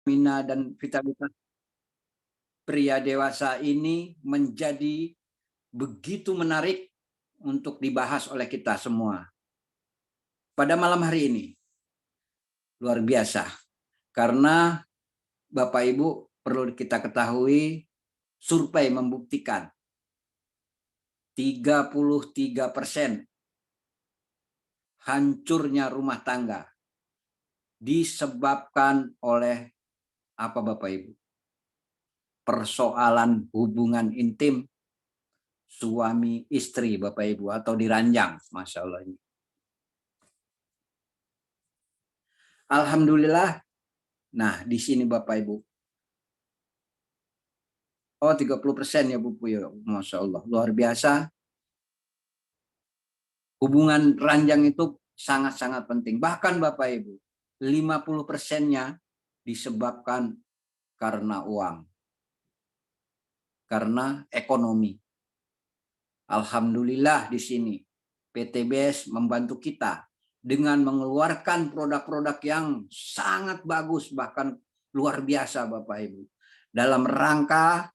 stamina dan vitalitas pria dewasa ini menjadi begitu menarik untuk dibahas oleh kita semua. Pada malam hari ini, luar biasa. Karena Bapak Ibu perlu kita ketahui, survei membuktikan 33% hancurnya rumah tangga disebabkan oleh apa Bapak Ibu? Persoalan hubungan intim suami istri Bapak Ibu atau diranjang, Masya Allah ini. Alhamdulillah. Nah, di sini Bapak Ibu. Oh, 30% ya Bu ya. Masya Allah, luar biasa. Hubungan ranjang itu sangat-sangat penting. Bahkan Bapak Ibu, 50%-nya disebabkan karena uang. Karena ekonomi. Alhamdulillah di sini PTBS membantu kita dengan mengeluarkan produk-produk yang sangat bagus, bahkan luar biasa Bapak Ibu. Dalam rangka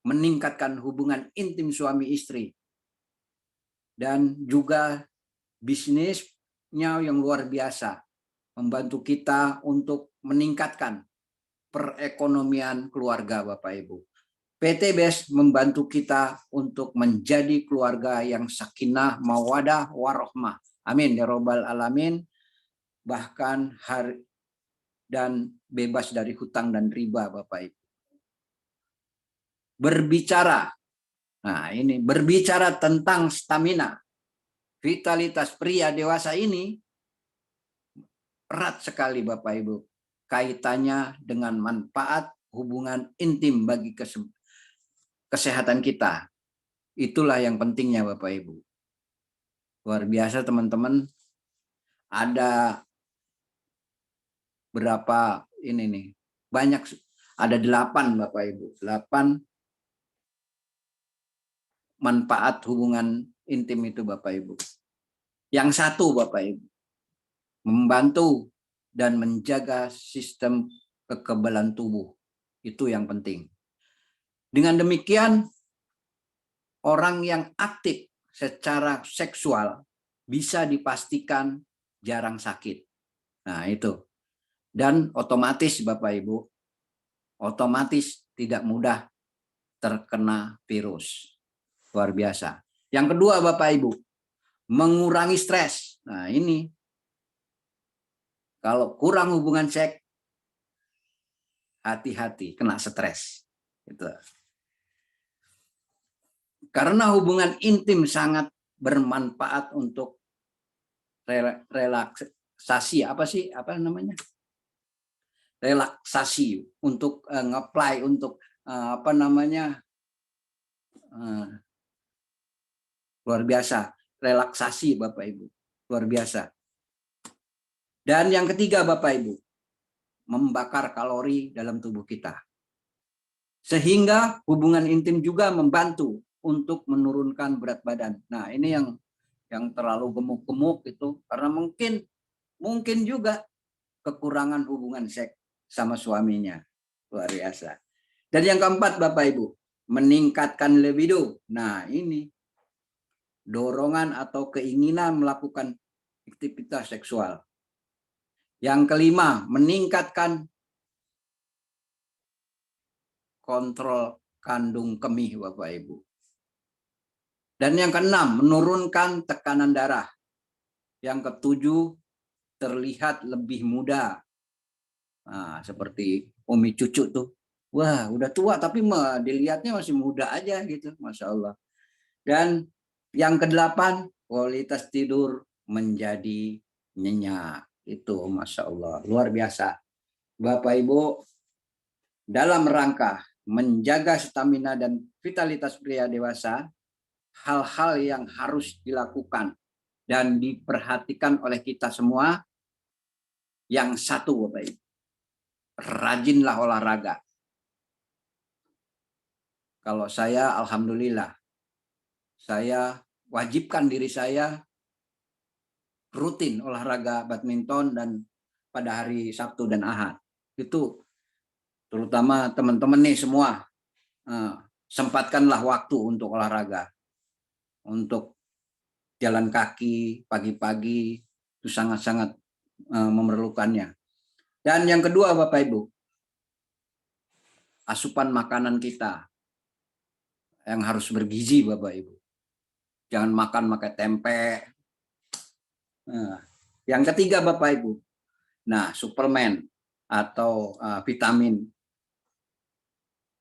meningkatkan hubungan intim suami istri. Dan juga bisnisnya yang luar biasa. Membantu kita untuk meningkatkan perekonomian keluarga Bapak Ibu. PTBS membantu kita untuk menjadi keluarga yang sakinah, mawadah, warohmah. Amin ya robbal alamin. Bahkan hari dan bebas dari hutang dan riba Bapak Ibu. Berbicara, nah ini berbicara tentang stamina, vitalitas pria dewasa ini erat sekali Bapak Ibu. Kaitannya dengan manfaat hubungan intim bagi kesehatan kita. Itulah yang pentingnya Bapak Ibu. Luar biasa teman-teman. Ada berapa ini nih? Banyak, ada 8 Bapak Ibu. 8 manfaat hubungan intim itu Bapak Ibu. Yang satu Bapak Ibu, membantu dan menjaga sistem kekebalan tubuh. Itu yang penting. Dengan demikian, orang yang aktif secara seksual bisa dipastikan jarang sakit. Nah itu. Dan otomatis Bapak Ibu, otomatis tidak mudah terkena virus. Luar biasa. Yang kedua Bapak Ibu, mengurangi stres. Nah ini, kalau kurang hubungan seks, hati-hati kena stres. Itu. Karena hubungan intim sangat bermanfaat untuk relaksasi, apa sih? Apa namanya? Relaksasi, untuk nge-apply, untuk apa namanya? Luar biasa. Relaksasi Bapak Ibu. Luar biasa. Dan yang ketiga Bapak Ibu, membakar kalori dalam tubuh kita. Sehingga hubungan intim juga membantu untuk menurunkan berat badan. Nah, ini yang terlalu gemuk-gemuk itu karena mungkin juga kekurangan hubungan seks sama suaminya. Luar biasa. Dan yang keempat Bapak Ibu, meningkatkan libido. Nah, ini dorongan atau keinginan melakukan aktivitas seksual. Yang kelima, meningkatkan kontrol kandung kemih Bapak Ibu. Dan yang keenam, menurunkan tekanan darah. Yang ketujuh, terlihat lebih muda. Nah, seperti Umi Cucu tuh. Wah, udah tua tapi dilihatnya masih muda aja gitu. Masya Allah. Dan yang kedelapan, kualitas tidur menjadi nyenyak. Itu Masya Allah. Luar biasa. Bapak Ibu, dalam rangka menjaga stamina dan vitalitas pria dewasa, hal-hal yang harus dilakukan dan diperhatikan oleh kita semua. Yang satu Bapak Ibu, rajinlah olahraga. Kalau saya alhamdulillah, saya wajibkan diri saya rutin olahraga badminton dan pada hari Sabtu dan Ahad. Itu terutama teman-teman nih semua, sempatkanlah waktu untuk olahraga, untuk jalan kaki pagi-pagi, itu sangat-sangat memerlukannya. Dan yang kedua Bapak Ibu, asupan makanan kita yang harus bergizi Bapak Ibu. Jangan makan pakai tempe. Nah, yang ketiga Bapak Ibu, nah suplemen atau vitamin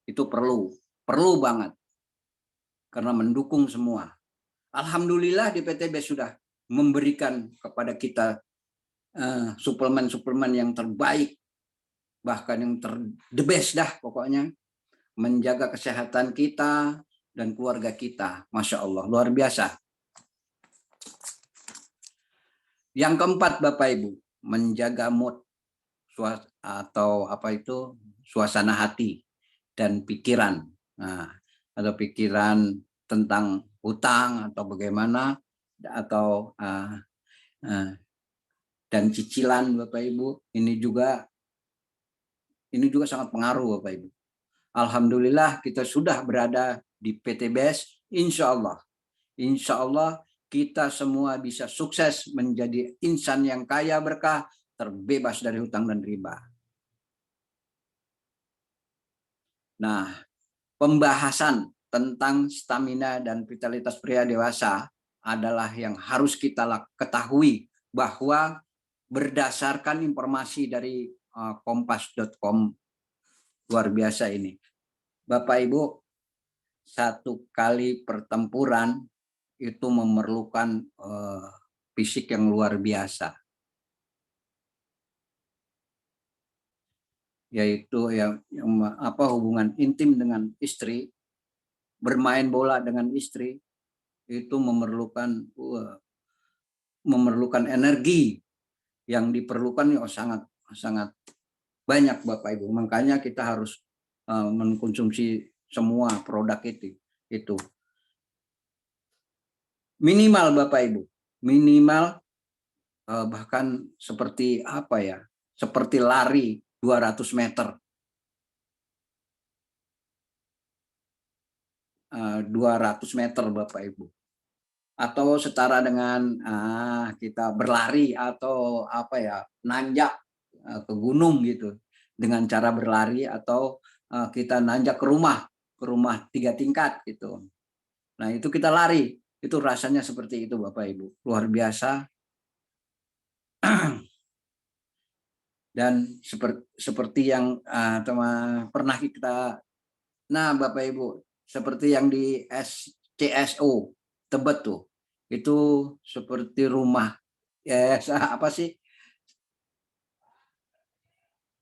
itu perlu banget karena mendukung semua. Alhamdulillah di PTB sudah memberikan kepada kita suplemen-suplemen yang terbaik, bahkan yang the best dah pokoknya, menjaga kesehatan kita dan keluarga kita. Masya Allah, luar biasa. Yang keempat Bapak Ibu, menjaga mood atau apa itu, suasana hati dan pikiran. Nah, atau pikiran tentang hutang atau bagaimana, atau dan cicilan Bapak Ibu, ini juga sangat pengaruh Bapak Ibu. Alhamdulillah kita sudah berada di PTBS, insya Allah kita semua bisa sukses menjadi insan yang kaya berkah, terbebas dari hutang dan riba. Nah, pembahasan tentang stamina dan vitalitas pria dewasa adalah yang harus kita ketahui, bahwa berdasarkan informasi dari kompas.com, luar biasa ini. Bapak Ibu, satu kali pertempuran itu memerlukan fisik yang luar biasa. Yaitu yang hubungan intim dengan istri, bermain bola dengan istri, itu memerlukan energi yang diperlukan sangat banyak Bapak Ibu. Makanya kita harus mengkonsumsi semua produk itu. Minimal Bapak Ibu, minimal bahkan seperti apa ya? Seperti lari 200 meter. 200 meter Bapak Ibu. Atau setara dengan kita berlari atau apa ya, nanjak ke gunung gitu dengan cara berlari, atau kita nanjak ke rumah 3 tingkat gitu. Nah, itu kita lari, itu rasanya seperti itu Bapak Ibu. Luar biasa. Dan seperti yang pernah kita, nah Bapak Ibu, seperti yang di SCSO Tebet tuh, itu seperti rumah apa sih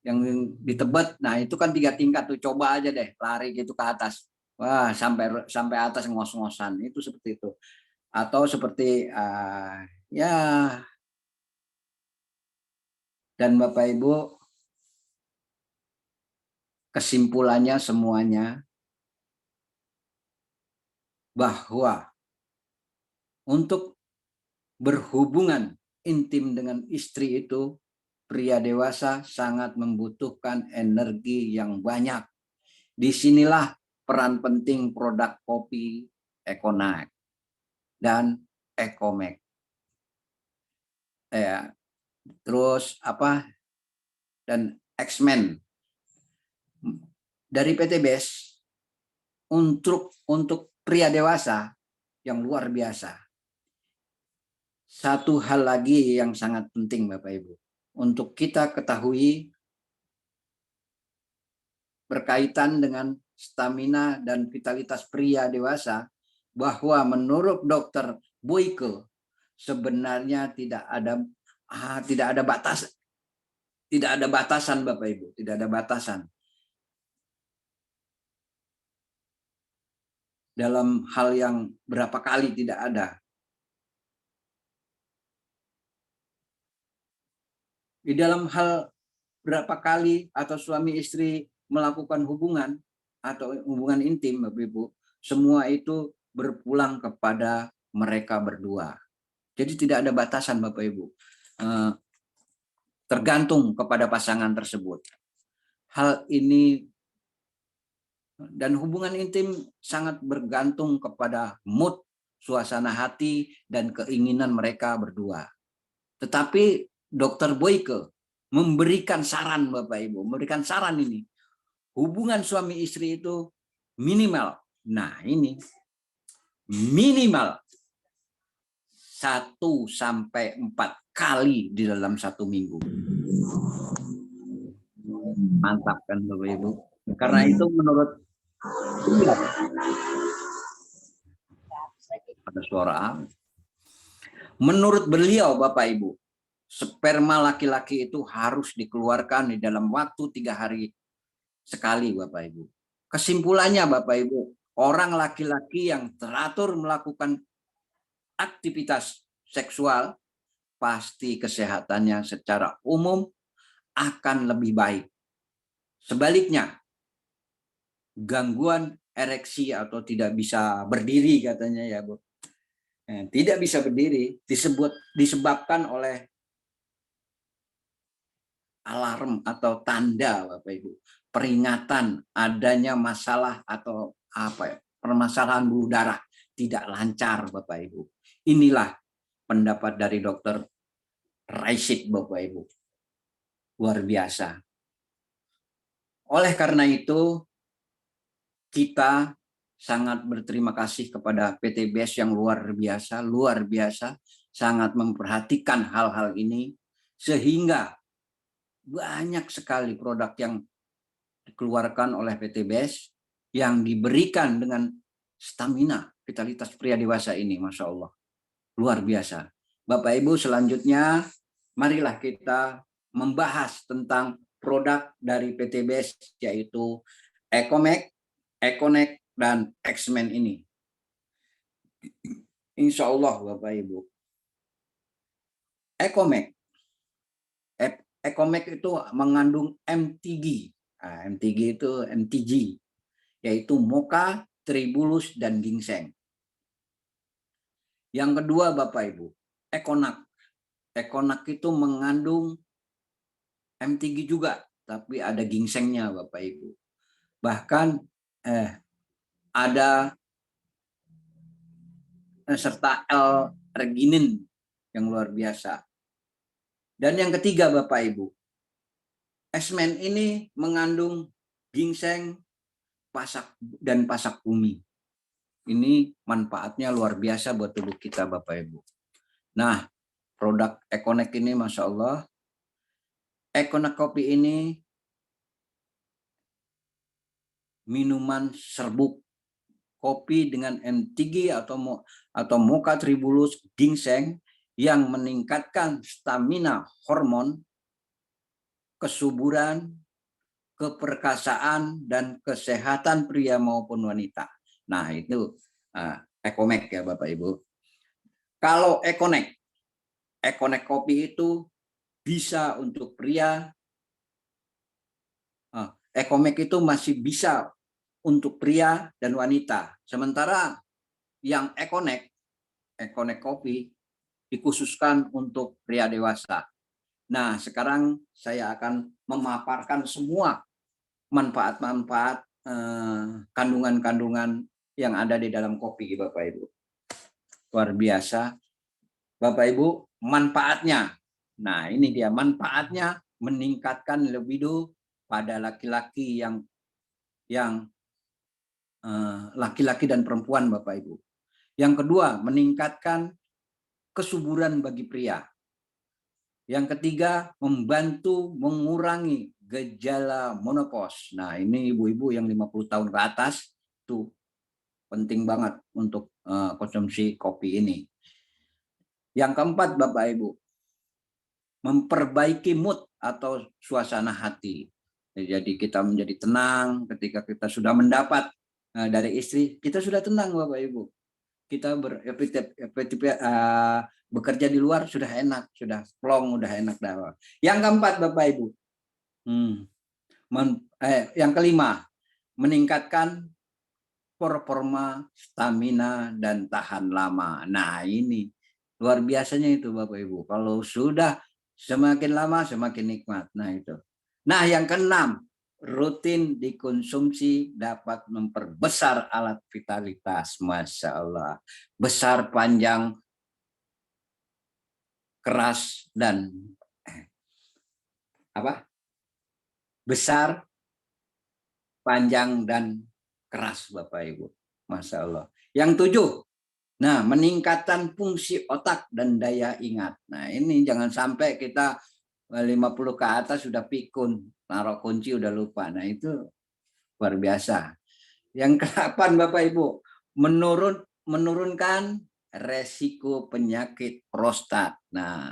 yang di Tebet. Nah, itu kan 3 tingkat tuh, coba aja deh lari gitu ke atas. Wah, sampai atas ngos-ngosan, itu seperti itu. Atau seperti ya, dan Bapak Ibu, kesimpulannya semuanya bahwa untuk berhubungan intim dengan istri itu, pria dewasa sangat membutuhkan energi yang banyak. Disinilah peran penting produk kopi Econact dan Ecomax. Terus dan X-Men dari PTBS untuk pria dewasa yang luar biasa. Satu hal lagi yang sangat penting Bapak Ibu, untuk kita ketahui berkaitan dengan stamina dan vitalitas pria dewasa, bahwa menurut Dokter Boyke sebenarnya tidak ada batasan Bapak Ibu, tidak ada batasan dalam hal yang berapa kali, tidak ada. Di dalam hal berapa kali atau suami istri melakukan hubungan atau hubungan intim Bapak Ibu, semua itu berpulang kepada mereka berdua. Jadi tidak ada batasan Bapak Ibu. Tergantung kepada pasangan tersebut. hal ini dan hubungan intim sangat bergantung kepada mood, suasana hati, dan keinginan mereka berdua. Tetapi Dr. Boyke memberikan saran, Bapak Ibu, memberikan saran ini. Hubungan suami istri itu minimal. Nah, ini minimal 1 sampai 4 kali di dalam 1 minggu. Mantap kan Bapak Ibu? Karena itu menurut ada suara. Menurut beliau Bapak Ibu, sperma laki-laki itu harus dikeluarkan di dalam waktu 3 hari sekali Bapak Ibu. Kesimpulannya Bapak Ibu, orang laki-laki yang teratur melakukan aktivitas seksual pasti kesehatannya secara umum akan lebih baik. Sebaliknya, gangguan ereksi atau tidak bisa berdiri katanya ya Bu. Tidak bisa berdiri disebabkan oleh alarm atau tanda Bapak Ibu, peringatan adanya masalah atau permasalahan buluh darah tidak lancar Bapak Ibu. Inilah pendapat dari Dr. Raisyid Bapak Ibu. Luar biasa. Oleh karena itu kita sangat berterima kasih kepada PT BES yang luar biasa, sangat memperhatikan hal-hal ini sehingga banyak sekali produk yang dikeluarkan oleh PT BES yang diberikan dengan stamina vitalitas pria dewasa ini, Masya Allah. Luar biasa. Bapak Ibu, selanjutnya marilah kita membahas tentang produk dari PT BES yaitu Ecomek, Econek, dan X-Men ini. Insya Allah Bapak Ibu. Ecomek itu mengandung MTG. Nah, MTG, yaitu mocha, tribulus, dan ginseng. Yang kedua Bapak Ibu, Econak. Econak itu mengandung MTG juga, tapi ada ginsengnya Bapak Ibu. Bahkan ada serta L-arginin yang luar biasa. Dan yang ketiga Bapak Ibu, X-Men ini mengandung ginseng, pasak dan pasak bumi. Ini manfaatnya luar biasa buat tubuh kita Bapak Ibu. Nah, produk Econek ini Masya Allah, Econek kopi ini minuman serbuk kopi dengan MTG atau mocha tribulus ginseng yang meningkatkan stamina hormon, kesuburan, keperkasaan, dan kesehatan pria maupun wanita. Nah, itu Ecomek ya Bapak Ibu. Kalau Econek kopi itu bisa untuk pria, Ecomek itu masih bisa untuk pria dan wanita. Sementara yang Econek kopi dikhususkan untuk pria dewasa. Nah, sekarang saya akan memaparkan semua manfaat-manfaat kandungan-kandungan yang ada di dalam kopi Bapak Ibu. Luar biasa. Bapak Ibu, manfaatnya. Nah, ini dia manfaatnya meningkatkan libido pada laki-laki yang laki-laki dan perempuan Bapak Ibu. Yang kedua, meningkatkan kesuburan bagi pria. Yang ketiga, membantu mengurangi gejala menopause. Nah, ini ibu-ibu yang 50 tahun ke atas itu penting banget untuk konsumsi kopi ini. Yang keempat, Bapak Ibu, memperbaiki mood atau suasana hati. Jadi kita menjadi tenang ketika kita sudah mendapat dari istri, kita sudah tenang Bapak Ibu. Kita bekerja di luar sudah enak, sudah plong, udah enak dah. Yang keempat Bapak Ibu, yang kelima, meningkatkan performa, stamina, dan tahan lama. Nah ini luar biasanya itu Bapak Ibu. Kalau sudah semakin lama semakin nikmat. Nah itu. Nah yang keenam, rutin dikonsumsi dapat memperbesar alat vitalitas. Masya Allah. Besar, panjang, keras, dan besar, panjang, dan keras, Bapak Ibu. Masya Allah. Yang 7, nah, meningkatkan fungsi otak dan daya ingat. Nah, ini jangan sampai kita 50 ke atas sudah pikun, naruh kunci udah lupa. Nah, itu luar biasa. Yang ke-8, Bapak Ibu, menurunkan resiko penyakit prostat. Nah,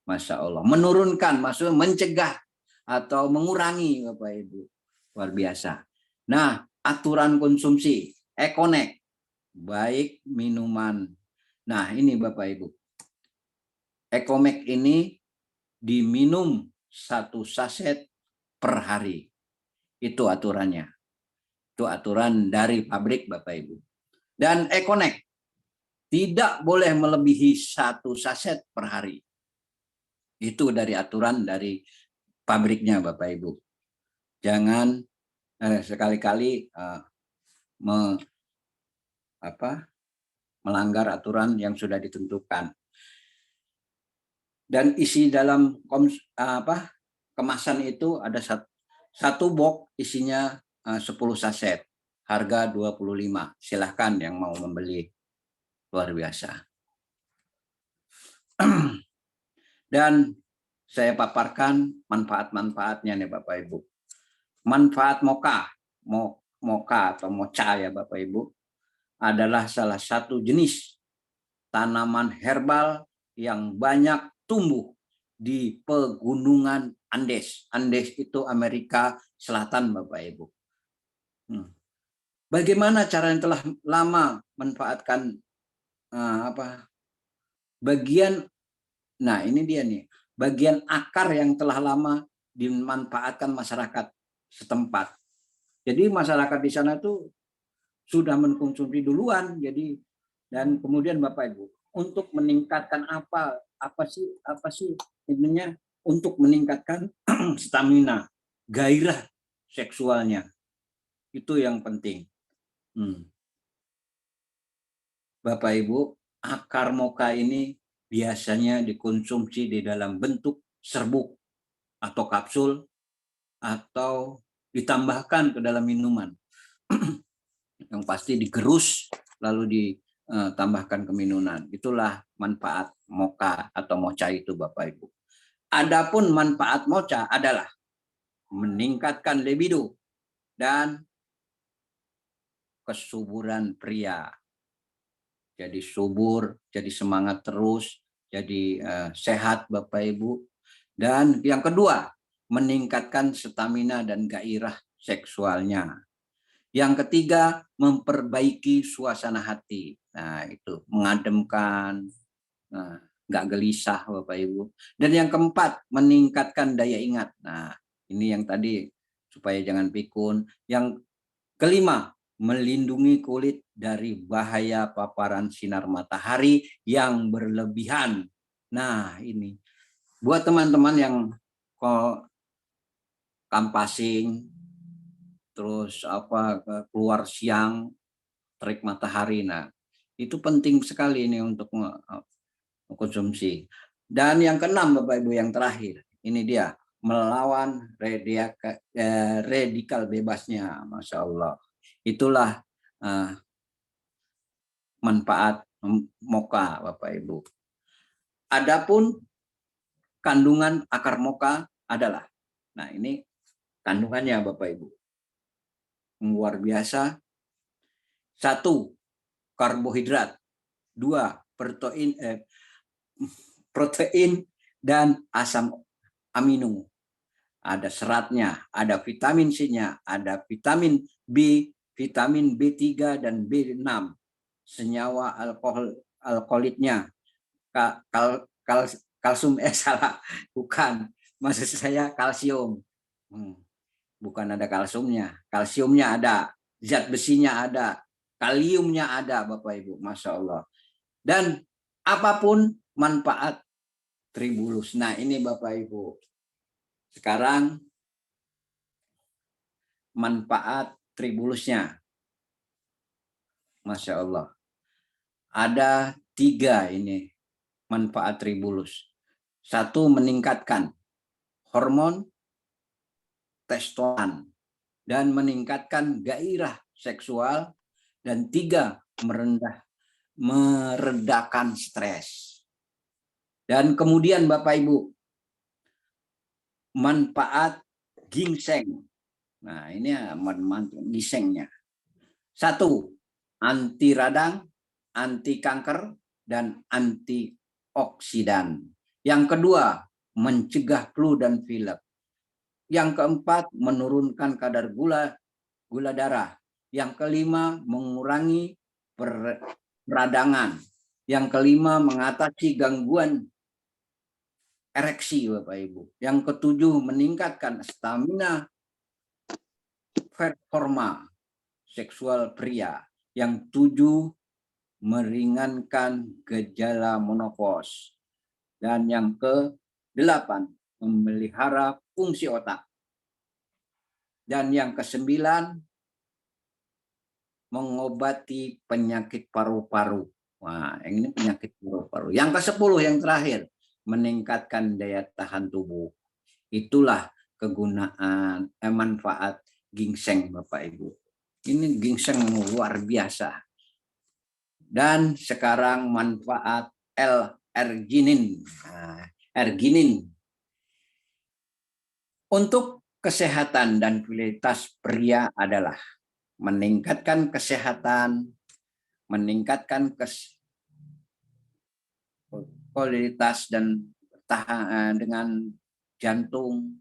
Masya Allah. Menurunkan, maksudnya mencegah atau mengurangi, Bapak Ibu. Luar biasa. Nah, aturan konsumsi, Econex, baik minuman. Nah, ini Bapak Ibu. Econex ini diminum 1 saset per hari. Itu aturannya. Itu aturan dari pabrik, Bapak Ibu. Dan Econex tidak boleh melebihi 1 saset per hari. Itu dari aturan dari pabriknya, Bapak Ibu. Jangan sekali-kali melanggar aturan yang sudah ditentukan. Dan isi dalam kemasan itu ada satu box isinya 10 saset. Harga 25. Silahkan yang mau membeli. Luar biasa. Dan saya paparkan manfaat-manfaatnya nih Bapak Ibu. Manfaat moka atau mocha ya Bapak Ibu, adalah salah satu jenis tanaman herbal yang banyak tumbuh di pegunungan Andes. Andes itu Amerika Selatan, Bapak Ibu. Bagaimana cara yang telah lama manfaatkan bagian, nah ini dia nih, bagian akar yang telah lama dimanfaatkan masyarakat setempat. Jadi masyarakat di sana tuh sudah mengkonsumsi duluan, jadi dan kemudian Bapak Ibu untuk meningkatkan apa sih intinya, untuk meningkatkan stamina, gairah seksualnya, itu yang penting. Bapak Ibu, akar moka ini biasanya dikonsumsi di dalam bentuk serbuk atau kapsul atau ditambahkan ke dalam minuman. Yang pasti digerus lalu ditambahkan ke minuman. Itulah manfaat moka atau mocha itu Bapak Ibu. Adapun manfaat mocha adalah meningkatkan libido dan kesuburan pria. Jadi subur, jadi semangat terus, jadi sehat Bapak Ibu. Dan yang kedua, meningkatkan stamina dan gairah seksualnya. Yang ketiga, memperbaiki suasana hati. Nah, itu mengademkan, nggak gelisah Bapak Ibu. Dan yang keempat, meningkatkan daya ingat. Nah, ini yang tadi supaya jangan pikun. Yang kelima, melindungi kulit dari bahaya paparan sinar matahari yang berlebihan. Nah, ini buat teman-teman yang kampasing, terus keluar siang, terik matahari. Nah, itu penting sekali ini untuk mengkonsumsi. Dan yang keenam Bapak Ibu, yang terakhir, ini dia, melawan radikal bebasnya. Masya Allah. Itulah manfaat moka Bapak Ibu. Adapun kandungan akar moka adalah, nah ini kandungannya Bapak Ibu, luar biasa. 1, karbohidrat. 2, protein dan asam amino. Ada seratnya, ada vitamin C-nya, ada vitamin B, vitamin B3 dan B6, senyawa alkoholitnya, kalsium, salah, bukan, maksud saya kalsium, bukan ada kalsiumnya, kalsiumnya ada, zat besinya ada, kaliumnya ada Bapak Ibu, Masya Allah. Dan apapun manfaat tribulus. Nah ini Bapak Ibu, sekarang manfaat tribulusnya. Masya Allah. Ada 3 ini manfaat tribulus. 1, meningkatkan hormon testosteron dan meningkatkan gairah seksual. Dan 3, meredakan stres. Dan kemudian Bapak Ibu, manfaat ginseng. Nah, ini ginsengnya. 1, anti radang, anti kanker, dan antioksidan. Yang kedua, mencegah flu dan pilek. Yang keempat, menurunkan kadar gula darah. Yang kelima, mengurangi peradangan. Yang kelima, mengatasi gangguan ereksi, Bapak Ibu. Yang ketujuh, meningkatkan stamina performa seksual pria. Yang 7, meringankan gejala menopause. Dan yang ke-8, memelihara fungsi otak. Dan yang ke-9, mengobati penyakit paru-paru. Wah, ini penyakit paru-paru. Yang ke-10 yang terakhir, meningkatkan daya tahan tubuh. Itulah kegunaan manfaat ginseng, Bapak Ibu. Ini ginseng luar biasa. Dan sekarang manfaat L-arginin. Arginin untuk kesehatan dan vitalitas pria adalah meningkatkan kesehatan, meningkatkan kualitas dan dengan jantung,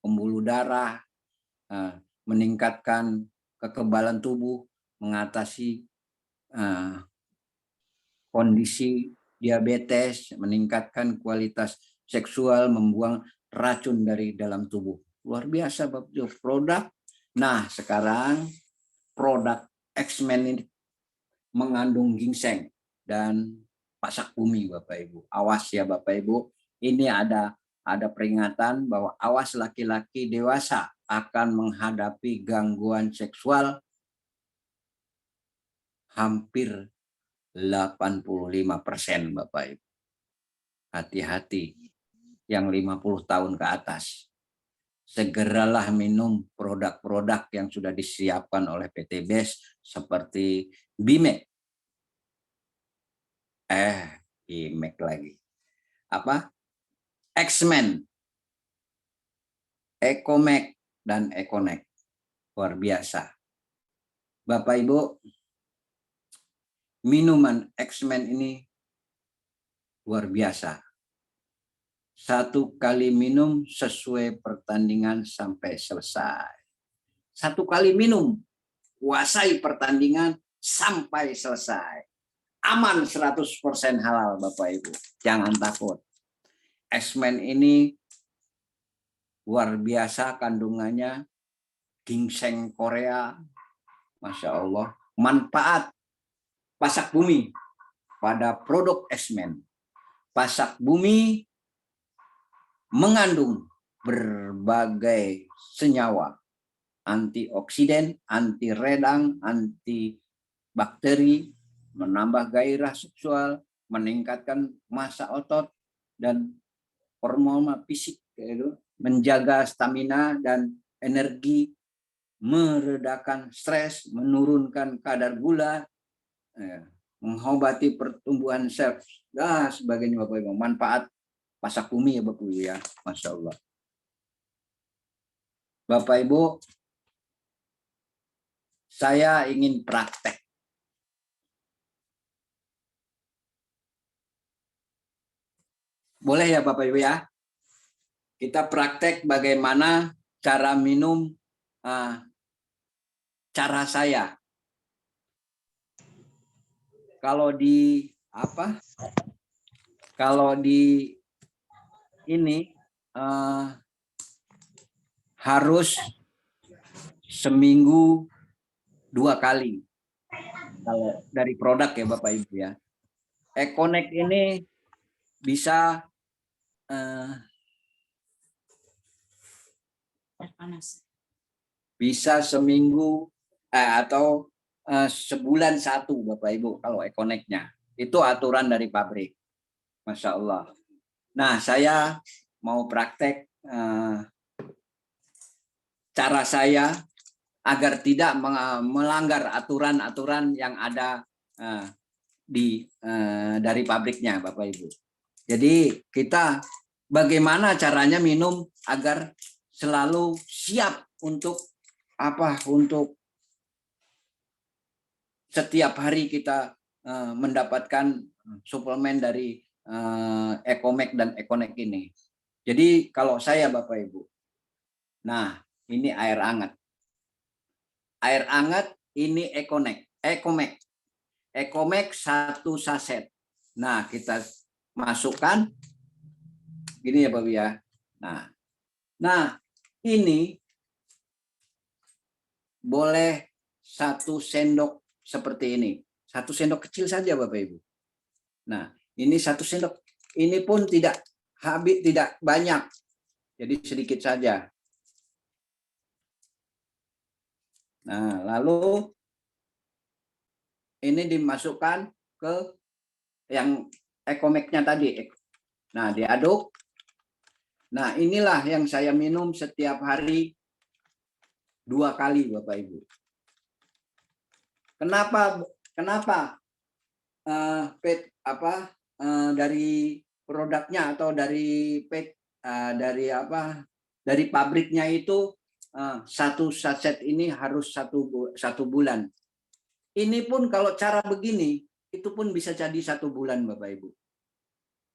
pembuluh darah, meningkatkan kekebalan tubuh, mengatasi kondisi diabetes, meningkatkan kualitas seksual, membuang racun dari dalam tubuh. Luar biasa Bapak produk. Nah, sekarang produk X-Men ini mengandung ginseng dan pasak bumi, Bapak Ibu. Awas ya Bapak Ibu. Ini ada peringatan bahwa awas laki-laki dewasa akan menghadapi gangguan seksual hampir 85%, Bapak Ibu. Hati-hati yang 50 tahun ke atas. Segeralah minum produk-produk yang sudah disiapkan oleh PT BES seperti Bimek. Bimek lagi. Apa? X-Men, Ecomek, dan Econek. Luar biasa. Bapak Ibu, minuman X-Men ini luar biasa. 1 kali minum sesuai pertandingan sampai selesai. 1 kali minum, kuasai pertandingan sampai selesai. Aman 100% halal Bapak Ibu. Jangan takut. X-Men ini luar biasa kandungannya. Ginseng Korea. Masya Allah. Manfaat pasak bumi pada produk X-Men. Pasak bumi mengandung berbagai senyawa, antioksidan, anti radang, anti bakteri, menambah gairah seksual, meningkatkan massa otot dan hormon fisik, menjaga stamina dan energi, meredakan stres, menurunkan kadar gula, mengobati pertumbuhan sel, dan sebagainya Bapak Ibu. Manfaat pasak bumi ya Bapak Ibu ya, Masya Allah. Bapak Ibu, saya ingin praktek. Boleh ya Bapak Ibu ya? Kita praktek bagaimana cara minum, cara saya. Kalau di Kalau di ini harus seminggu 2 kali. Kalau dari produk ya Bapak Ibu ya. Econek ini bisa bisa seminggu atau sebulan satu, Bapak Ibu, kalau Ekoneknya. Itu aturan dari pabrik. Masya Allah. Nah, saya mau praktek cara saya agar tidak melanggar aturan-aturan yang ada dari pabriknya, Bapak Ibu. Jadi kita bagaimana caranya minum agar selalu siap untuk untuk setiap hari kita mendapatkan suplemen dari Ecomek dan Econek ini. Jadi kalau saya, Bapak Ibu, nah ini air hangat. Air hangat ini Ecomek. Ecomek 1 saset. Nah, kita masukkan gini ya, Bapak ya. Nah, ini boleh 1 sendok seperti ini. 1 sendok kecil saja, Bapak Ibu. Nah, ini 1 sendok. Ini pun tidak habis, tidak banyak. Jadi sedikit saja. Nah, lalu ini dimasukkan ke yang Ecomek-nya tadi. Nah, diaduk. Nah, inilah yang saya minum setiap hari 2 kali, Bapak Ibu. Kenapa dari produknya atau dari dari pabriknya itu 1 saset ini harus satu bulan. Ini pun kalau cara begini itu pun bisa jadi 1 bulan, Bapak Ibu.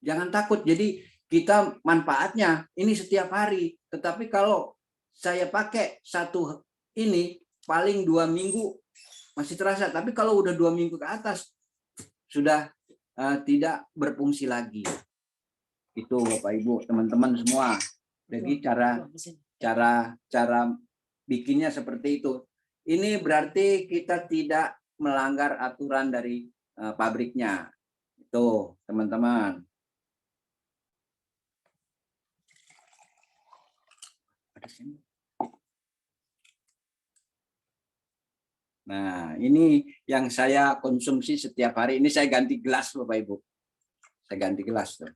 Jangan takut. Jadi kita manfaatnya ini setiap hari. Tetapi kalau saya pakai 1 ini paling 2 minggu masih terasa. Tapi kalau udah 2 minggu ke atas sudah tidak berfungsi lagi. Itu Bapak Ibu, teman-teman semua. Jadi cara bikinnya seperti itu. Ini berarti kita tidak melanggar aturan dari pabriknya. Itu, teman-teman. Nah, ini yang saya konsumsi setiap hari. Ini saya ganti gelas, Bapak Ibu. Saya ganti gelas tuh.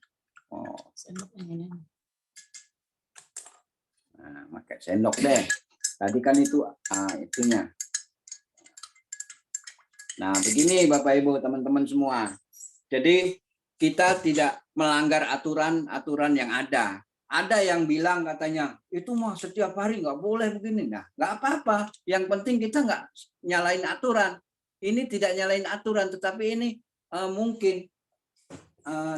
Nah, pakai sendok deh. Tadi kan itu itunya. Nah, begini Bapak Ibu, teman-teman semua. Jadi kita tidak melanggar aturan-aturan yang ada. Ada yang bilang katanya, itu mah setiap hari nggak boleh begini. Nah, nggak apa-apa. Yang penting kita nggak nyalain aturan. Ini tidak nyalain aturan, tetapi ini mungkin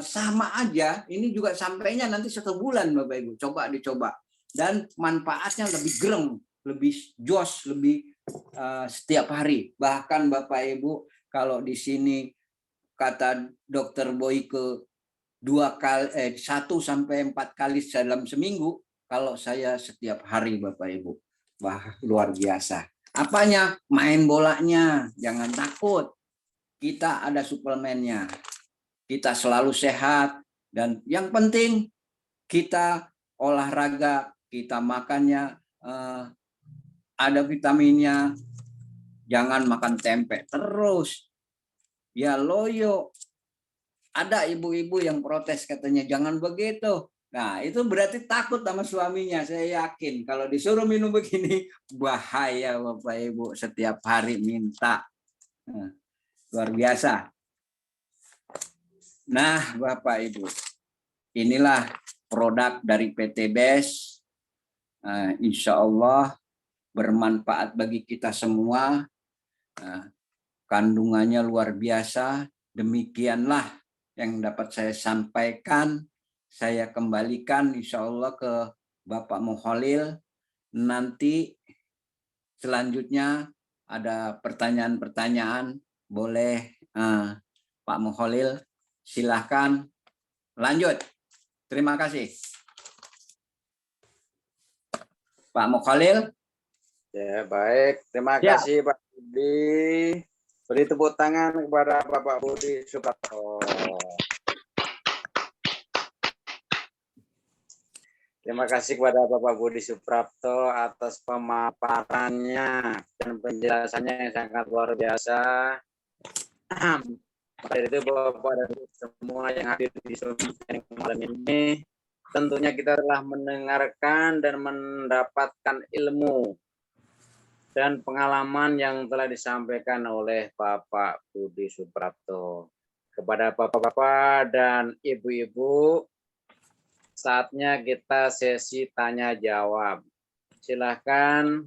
sama aja. Ini juga sampainya nanti 1 bulan, Bapak Ibu. Coba dicoba. Dan manfaatnya lebih gereng, lebih jos, lebih setiap hari. Bahkan Bapak Ibu, kalau di sini kata Dokter Boyke 1 sampai 4 kali dalam seminggu, kalau saya setiap hari, Bapak Ibu. Wah, luar biasa. Apanya? Main bolanya. Jangan takut. Kita ada suplemennya. Kita selalu sehat. Dan yang penting kita olahraga, kita makannya ada vitaminnya. Jangan makan tempe terus. Ya loyo. Ada ibu-ibu yang protes katanya jangan begitu. Nah, itu berarti takut sama suaminya. Saya yakin kalau disuruh minum begini bahaya, Bapak Ibu, setiap hari minta. Nah, luar biasa. Nah, Bapak Ibu, inilah produk dari PT BES. Insya Allah bermanfaat bagi kita semua. Kandungannya luar biasa. Demikianlah yang dapat saya sampaikan. Saya kembalikan insya Allah ke Bapak Mukholil. Nanti selanjutnya ada pertanyaan-pertanyaan. Boleh Pak Mukholil, silahkan lanjut. Terima kasih. Pak Mukholil. Ya, baik. Terima kasih Pak Budi. Beri tepuk tangan kepada Bapak Budi Suprapto. Terima kasih kepada Bapak Budi Suprapto atas pemaparannya dan penjelasannya yang sangat luar biasa. Pada itu Bapak dan Ibu semua yang hadir di Zoom malam ini, tentunya kita telah mendengarkan dan mendapatkan ilmu dan pengalaman yang telah disampaikan oleh Bapak Budi Suprapto. Kepada bapak-bapak dan ibu-ibu, saatnya kita sesi tanya jawab. Silahkan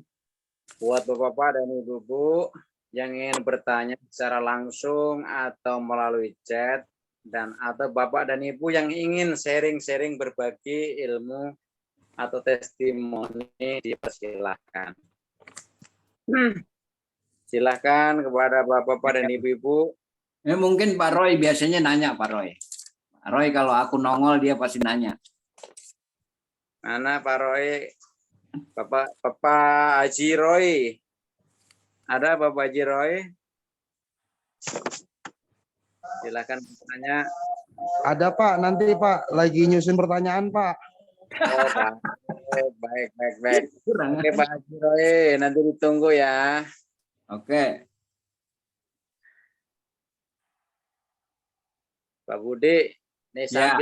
buat bapak-bapak dan ibu-ibu yang ingin bertanya secara langsung atau melalui chat, dan atau bapak dan ibu yang ingin sharing-sharing berbagi ilmu atau testimoni, dipersilahkan. Silahkan kepada bapak-bapak dan ibu-ibu. Mungkin Pak Roy biasanya nanya, Pak Roy. Pak Roy kalau aku nongol dia pasti nanya. Mana Pak Roy? Bapak Haji Roy. Ada Bapak Haji Roy? Silakan bertanya. Ada Pak, nanti Pak lagi nyusun pertanyaan Pak. Oh, baik. Oke Pak Haji Roy, nanti ditunggu ya. Oke. Pak Budi, ini Ya.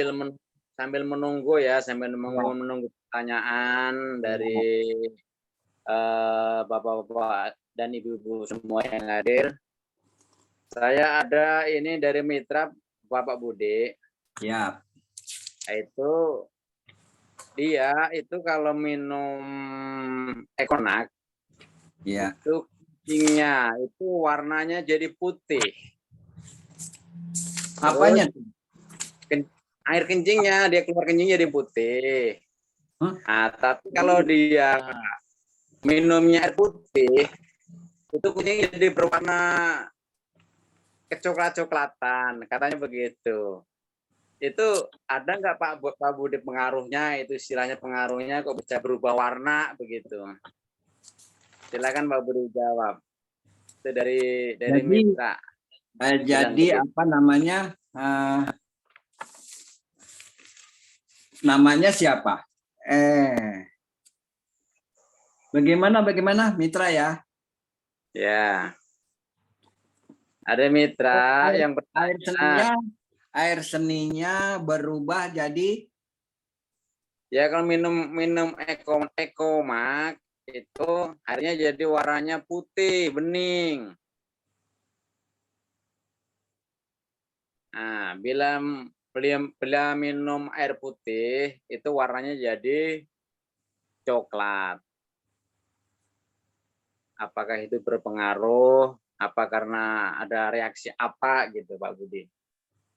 sambil menunggu ya, sambil menunggu pertanyaan dari bapak-bapak dan ibu-ibu semua yang hadir. Saya ada ini dari mitra Bapak Budi. Ya. Itu dia itu kalau minum Ekonak, Ya. itu kencingnya itu warnanya jadi putih. Apanya? Air kencingnya, dia keluar kencing jadi putih. Nah, tapi kalau dia minumnya air putih, itu kucing jadi berwarna kecoklat-coklatan, katanya begitu. Itu ada nggak Pak Budi pengaruhnya, itu istilahnya pengaruhnya kok bisa berubah warna begitu? Silakan Pak Budi jawab. Itu dari mitra. Jadi apa namanya? Namanya siapa? Bagaimana mitra ya? Ya. Ada mitra yang air seninya berubah jadi ya kalau minum Ekomak itu airnya jadi warnanya putih bening. Nah, bila minum air putih itu warnanya jadi coklat. Apakah itu berpengaruh? Apa karena ada reaksi apa gitu Pak Budi?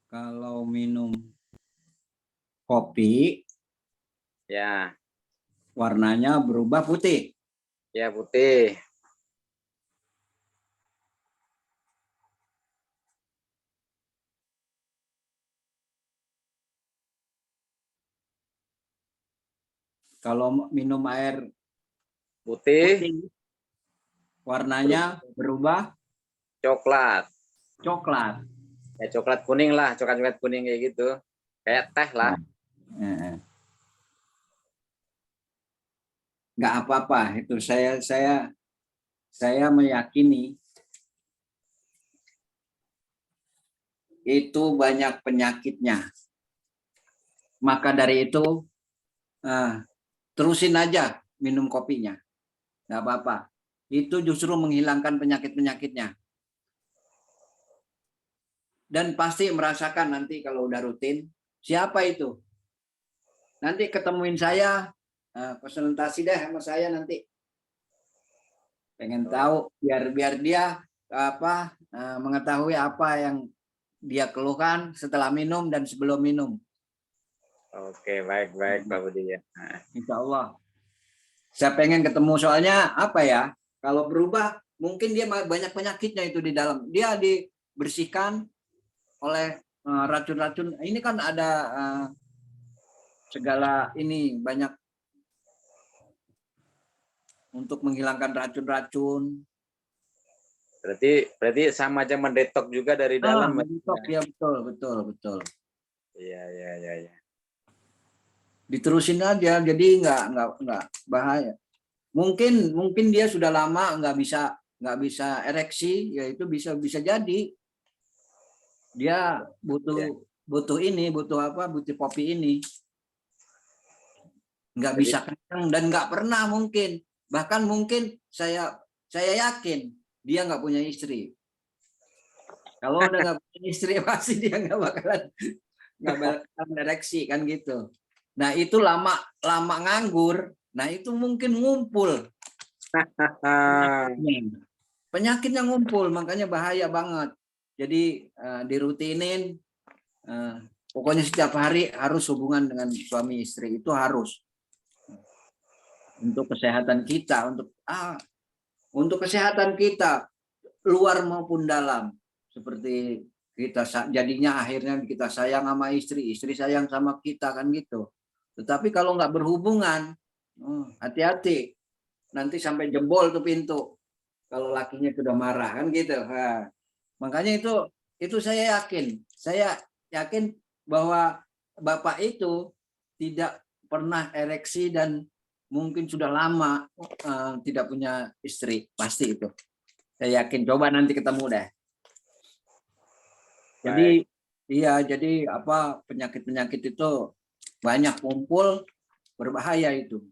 Kalau minum kopi, ya warnanya berubah putih. Ya putih. Kalau minum air putih, warnanya berubah coklat. Ya coklat kuning lah, coklat kuning kayak gitu, kayak teh lah. Nggak apa-apa, itu saya meyakini itu banyak penyakitnya. Maka dari itu terusin aja minum kopinya, nggak apa-apa. Itu justru menghilangkan penyakit-penyakitnya. Dan pasti merasakan nanti kalau udah rutin, siapa itu? Nanti ketemuin saya, konsultasi deh sama saya nanti. Pengen tahu biar dia mengetahui apa yang dia keluhkan setelah minum dan sebelum minum. Oke, baik Pak Budi ya. Insya Allah. Saya pengen ketemu soalnya apa ya? Kalau berubah mungkin dia banyak penyakitnya itu di dalam. Dia dibersihkan oleh racun-racun. Ini kan ada segala ini banyak untuk menghilangkan racun-racun. Berarti sama aja mendetok juga dari dalam. Mendetok ya, betul. Iya. diterusin aja, jadi nggak bahaya. Mungkin dia sudah lama nggak bisa ereksi, ya itu bisa jadi dia butuh ini, butuh apa, butuh kopi ini, nggak Jadi bisa kencang dan nggak pernah mungkin, bahkan mungkin saya yakin dia nggak punya istri. Kalau udah nggak punya istri pasti dia nggak bakalan ereksi kan gitu. Nah itu lama nganggur, nah itu mungkin ngumpul penyakitnya ngumpul, makanya bahaya banget. Jadi dirutinin, pokoknya setiap hari harus hubungan dengan suami istri, itu harus untuk kesehatan kita, untuk kesehatan kita luar maupun dalam. Seperti kita jadinya akhirnya kita sayang sama istri, istri sayang sama kita kan gitu. Tetapi kalau nggak berhubungan, hati-hati, nanti sampai jebol tuh pintu kalau lakinya sudah marah kan gitu. Nah, makanya itu saya yakin bahwa bapak itu tidak pernah ereksi dan mungkin sudah lama tidak punya istri, pasti itu. Saya yakin, coba nanti ketemu deh. Jadi iya, jadi apa, penyakit-penyakit itu banyak kumpul, berbahaya itu.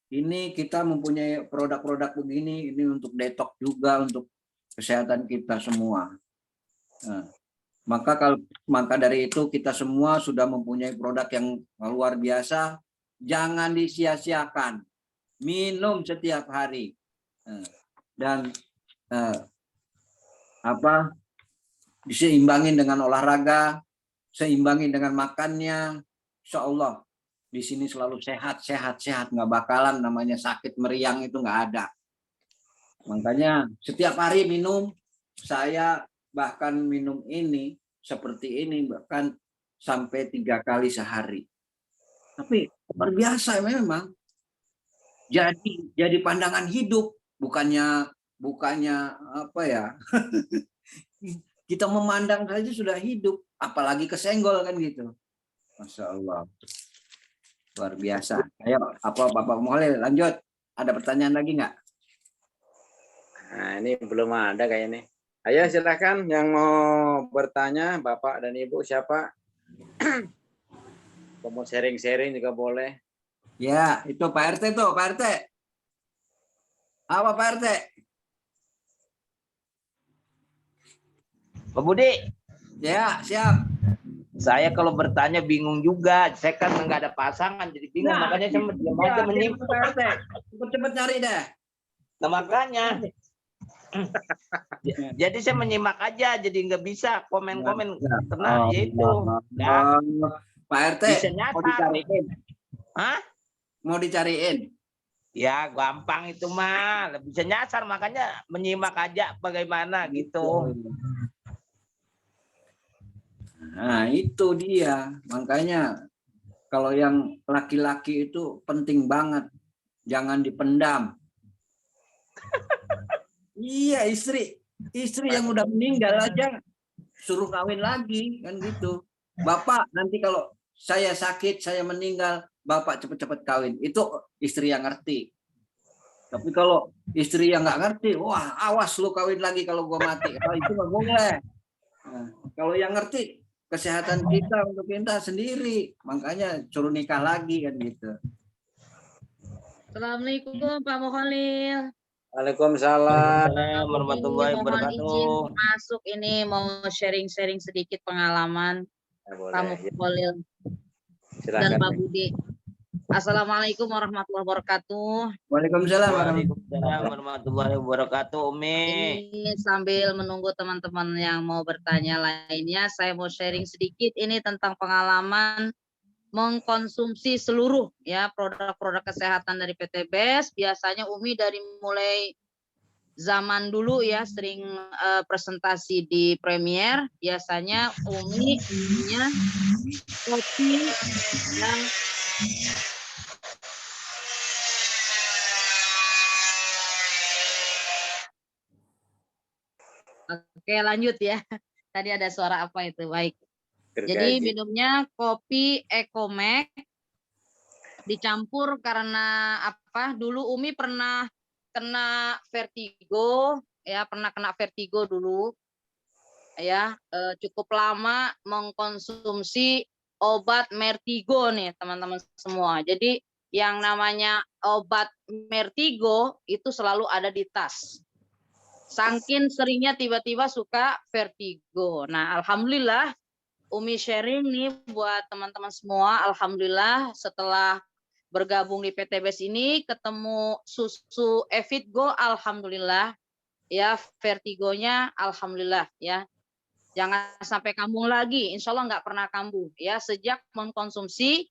Ini kita mempunyai produk-produk begini, ini untuk detox juga, untuk kesehatan kita semua. Nah, maka dari itu kita semua sudah mempunyai produk yang luar biasa, jangan disia-siakan. Minum setiap hari. Dan diseimbangin dengan olahraga, seimbangin dengan makannya, insya Allah di sini selalu sehat, nggak bakalan namanya sakit meriang itu nggak ada. Makanya setiap hari minum, saya bahkan minum ini seperti ini bahkan sampai 3 kali sehari. Tapi luar biasa memang. Jadi pandangan hidup, bukannya apa ya? Kita memandang saja sudah hidup, apalagi kesenggol kan gitu. Masya Allah, luar biasa. Ayo, apa Bapak Mohle, lanjut. Ada pertanyaan lagi nggak? Nah, ini belum ada kayaknya. Ayo silakan yang mau bertanya, Bapak dan Ibu siapa? Mau sharing-sharing juga boleh. Ya, itu Pak RT tuh, Pak RT. Apa Pak RT? Pak Budi. Ya, siap. Saya kalau bertanya bingung juga. Saya kan nggak ada pasangan, jadi bingung. Nah, makanya saya diam aja menyimak. Pak RT, cepet cari deh. Nah, makanya. Jadi saya menyimak aja, jadi nggak bisa komen-komen karena yaitu. Ya. Pak RT, bisa mau dicariin? Hah? Mau dicariin? Ya gampang itu mah, bisa nyasar, makanya menyimak aja bagaimana gitu. Nah itu dia, makanya kalau yang laki-laki itu penting banget, jangan dipendam. Iya, istri yang udah meninggal aja suruh kawin lagi kan gitu. Bapak nanti kalau saya sakit, saya meninggal, Bapak cepet-cepet kawin. Itu istri yang ngerti. Tapi kalau istri yang nggak ngerti, wah awas lu kawin lagi kalau gua mati. Kalau itu nggak boleh. Nah, kalau yang ngerti kesehatan kita untuk kita sendiri, makanya suruh nikah lagi kan gitu. Assalamualaikum Pak Mukhalil. Waalaikumsalam warahmatullahi wabarakatuh. Izin masuk ini mau sharing-sharing sedikit pengalaman Pak Mukhalil dan Pak Budi. Assalamualaikum warahmatullahi wabarakatuh. Waalaikumsalam warahmatullahi wabarakatuh. Umi. Ini sambil menunggu teman-teman yang mau bertanya lainnya, saya mau sharing sedikit ini tentang pengalaman mengkonsumsi seluruh ya produk-produk kesehatan dari PT BES. Biasanya Umi dari mulai zaman dulu ya sering presentasi di Premier, biasanya Umi punya kopi yang Oke lanjut ya. Tadi ada suara apa itu? Baik. Jadi minumnya kopi Ecomax dicampur karena apa? Dulu Umi pernah kena vertigo, ya pernah kena vertigo dulu, ya cukup lama mengkonsumsi obat Mertigo nih teman-teman semua. Jadi yang namanya obat Mertigo itu selalu ada di tas. Saking seringnya tiba-tiba suka vertigo. Nah, alhamdulillah Umi sharing nih buat teman-teman semua. Alhamdulillah setelah bergabung di PTBS ini ketemu susu Evitgo, alhamdulillah ya vertigonya alhamdulillah ya. Jangan sampai kambuh lagi, insya Allah nggak pernah kambuh ya sejak mengkonsumsi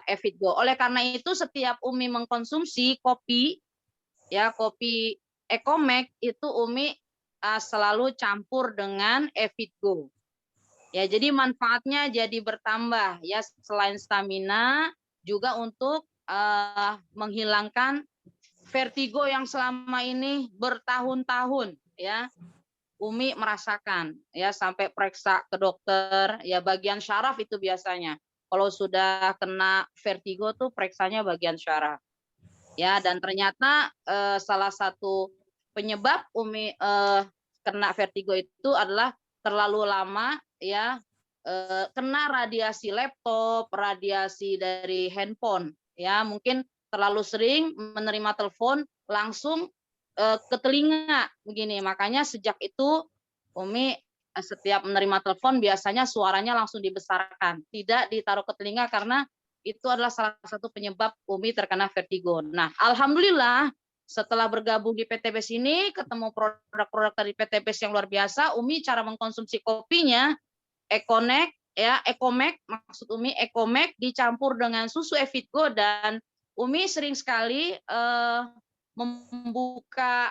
Evitgo. Oleh karena itu setiap Umi mengkonsumsi kopi ya kopi Ecomax itu Umi selalu campur dengan Evitgo. Ya, jadi manfaatnya jadi bertambah ya selain stamina juga untuk menghilangkan vertigo yang selama ini bertahun-tahun ya. Umi merasakan ya sampai periksa ke dokter ya bagian syaraf itu biasanya. Kalau sudah kena vertigo tuh periksanya bagian syaraf. Ya, dan ternyata salah satu penyebab Umi kena vertigo itu adalah terlalu lama ya kena radiasi laptop, radiasi dari handphone ya, mungkin terlalu sering menerima telepon langsung ke telinga begini. Makanya sejak itu Umi setiap menerima telepon biasanya suaranya langsung dibesarkan, tidak ditaruh ke telinga karena itu adalah salah satu penyebab Umi terkena vertigo. Nah, alhamdulillah setelah bergabung di PTBS ini, ketemu produk-produk dari PTBS yang luar biasa, Umi cara mengkonsumsi kopinya Ecomax ya, Ecomax maksud Umi Ecomax dicampur dengan susu Evitgo dan Umi sering sekali membuka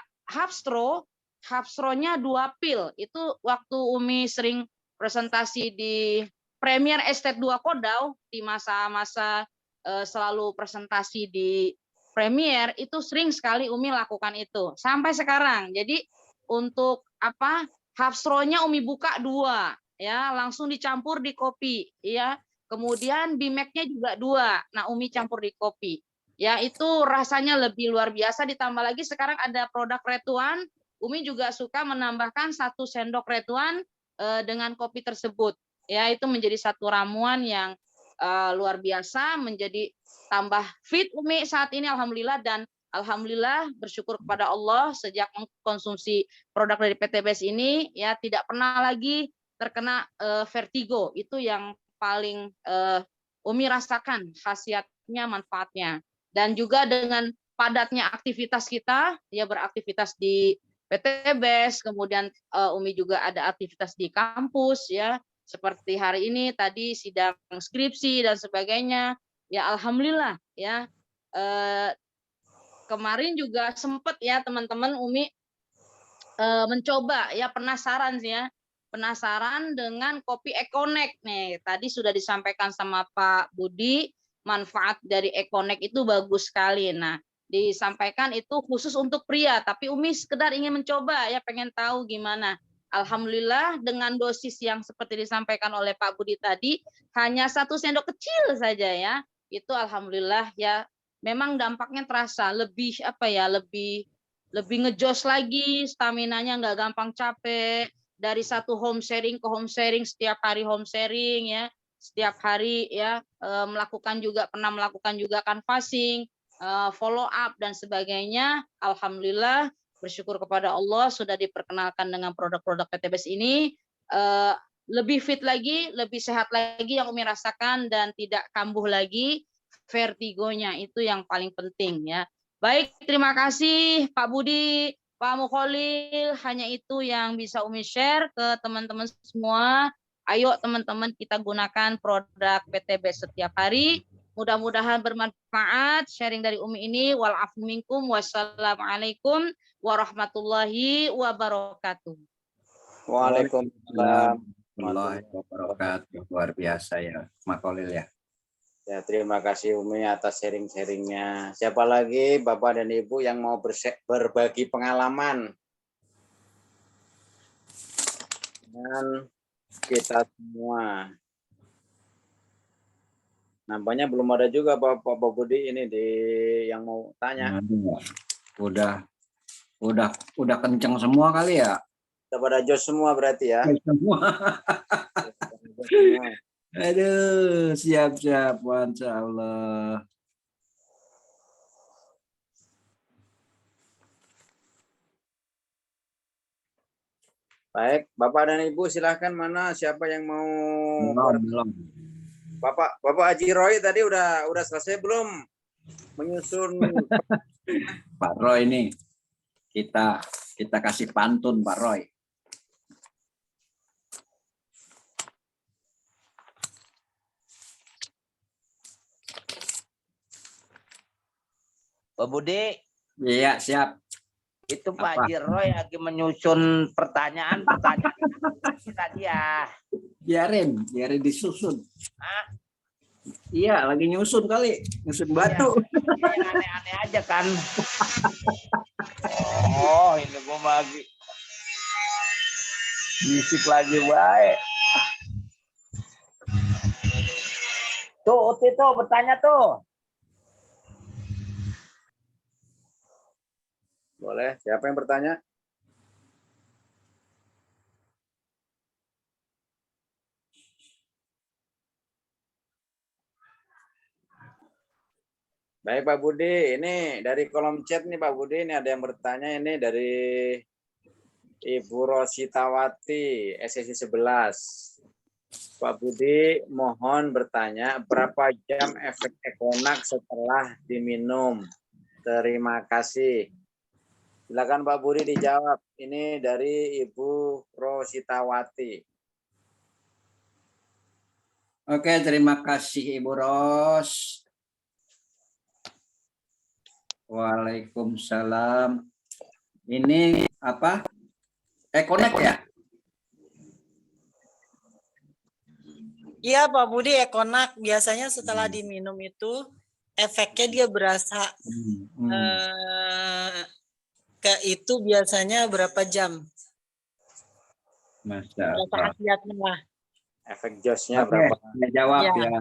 Hapstro-nya 2 pil. Itu waktu Umi sering presentasi di Premier Estate 2 Kodau di masa-masa selalu presentasi di Premier itu sering sekali Umi lakukan itu sampai sekarang. Jadi untuk apa Hapstro-nya Umi buka 2 ya langsung dicampur di kopi ya. Kemudian Bimek-nya juga 2. Nah, Umi campur di kopi. Ya, itu rasanya lebih luar biasa ditambah lagi sekarang ada produk Retuan. Umi juga suka menambahkan 1 sendok Retuan dengan kopi tersebut. Ya, itu menjadi satu ramuan yang luar biasa, menjadi tambah fit Umi saat ini alhamdulillah dan alhamdulillah bersyukur kepada Allah sejak mengkonsumsi produk dari PTBS ini ya tidak pernah lagi terkena vertigo. Itu yang paling Umi rasakan khasiatnya, manfaatnya. Dan juga dengan padatnya aktivitas kita ya beraktivitas di PTBS, kemudian Umi juga ada aktivitas di kampus ya. Seperti hari ini tadi sidang skripsi dan sebagainya. Ya alhamdulillah ya. Kemarin juga sempat ya teman-teman Umi mencoba ya penasaran sih ya. Penasaran dengan kopi Ecomax nih. Tadi sudah disampaikan sama Pak Budi, manfaat dari Ecomax itu bagus sekali. Nah, disampaikan itu khusus untuk pria, tapi Umi sekedar ingin mencoba ya pengen tahu gimana. Alhamdulillah dengan dosis yang seperti disampaikan oleh Pak Budi tadi hanya 1 sendok kecil saja ya. Itu alhamdulillah ya memang dampaknya terasa lebih apa ya lebih ngejos lagi, staminanya nggak gampang capek. Dari satu home sharing ke home sharing, setiap hari home sharing ya, setiap hari ya pernah melakukan juga canvassing, follow up dan sebagainya. Alhamdulillah bersyukur kepada Allah sudah diperkenalkan dengan produk-produk PTBS ini lebih fit lagi, lebih sehat lagi yang Umi rasakan dan tidak kambuh lagi vertigonya, itu yang paling penting ya. Baik, terima kasih Pak Budi, Pak Mukholil, hanya itu yang bisa Umi share ke teman-teman semua. Ayo teman-teman kita gunakan produk PTBS setiap hari. Mudah-mudahan bermanfaat sharing dari Umi ini. Walafu minkum. Wassalamualaikum warahmatullahi wabarakatuh. Waalaikumsalam warahmatullahi wabarakatuh. Luar biasa ya, Mukholil ya. Ya, terima kasih Umi atas sharing-sharingnya. Siapa lagi Bapak dan Ibu yang mau berbagi pengalaman dengan kita semua. Nampaknya belum ada juga Pak Budi ini yang mau tanya. Udah kenceng semua kali ya. Kita pada jos semua berarti ya. Semua. Aduh, siap-siap, Masya Allah. Baik, Bapak dan Ibu silahkan, mana siapa yang mau Belum. Bapak Haji Roy tadi udah selesai belum menyusun? Pak Roy ini kita kasih pantun Pak Roy. Pak Budi, Iya, siap. itu Apa? Pak Haji Roy lagi menyusun pertanyaan tadi ya. Biarin disusun. Hah? Iya, lagi nyusun kali, nyusun batu. Iya, yang aneh-aneh aja kan. Oh, ini gua lagi bisik lagi baik. Tuh, Uti tuh bertanya tuh. Boleh, siapa yang bertanya? Baik Pak Budi, ini dari kolom chat nih Pak Budi, ini ada yang bertanya ini dari Ibu Rositawati, SSI 11. Pak Budi mohon bertanya berapa jam efek Econax setelah diminum? Terima kasih. Silakan Pak Budi dijawab. Ini dari Ibu Rositawati. Oke, terima kasih Ibu Ros. Waalaikumsalam. Ini apa? Econax ya? Iya Pak Budi, Econax biasanya setelah diminum itu efeknya dia berasa ke itu biasanya berapa jam? Masya Berapa Allah. khasiatnya lah. Efek josnya Oke, berapa? saya jawab Ya. ya.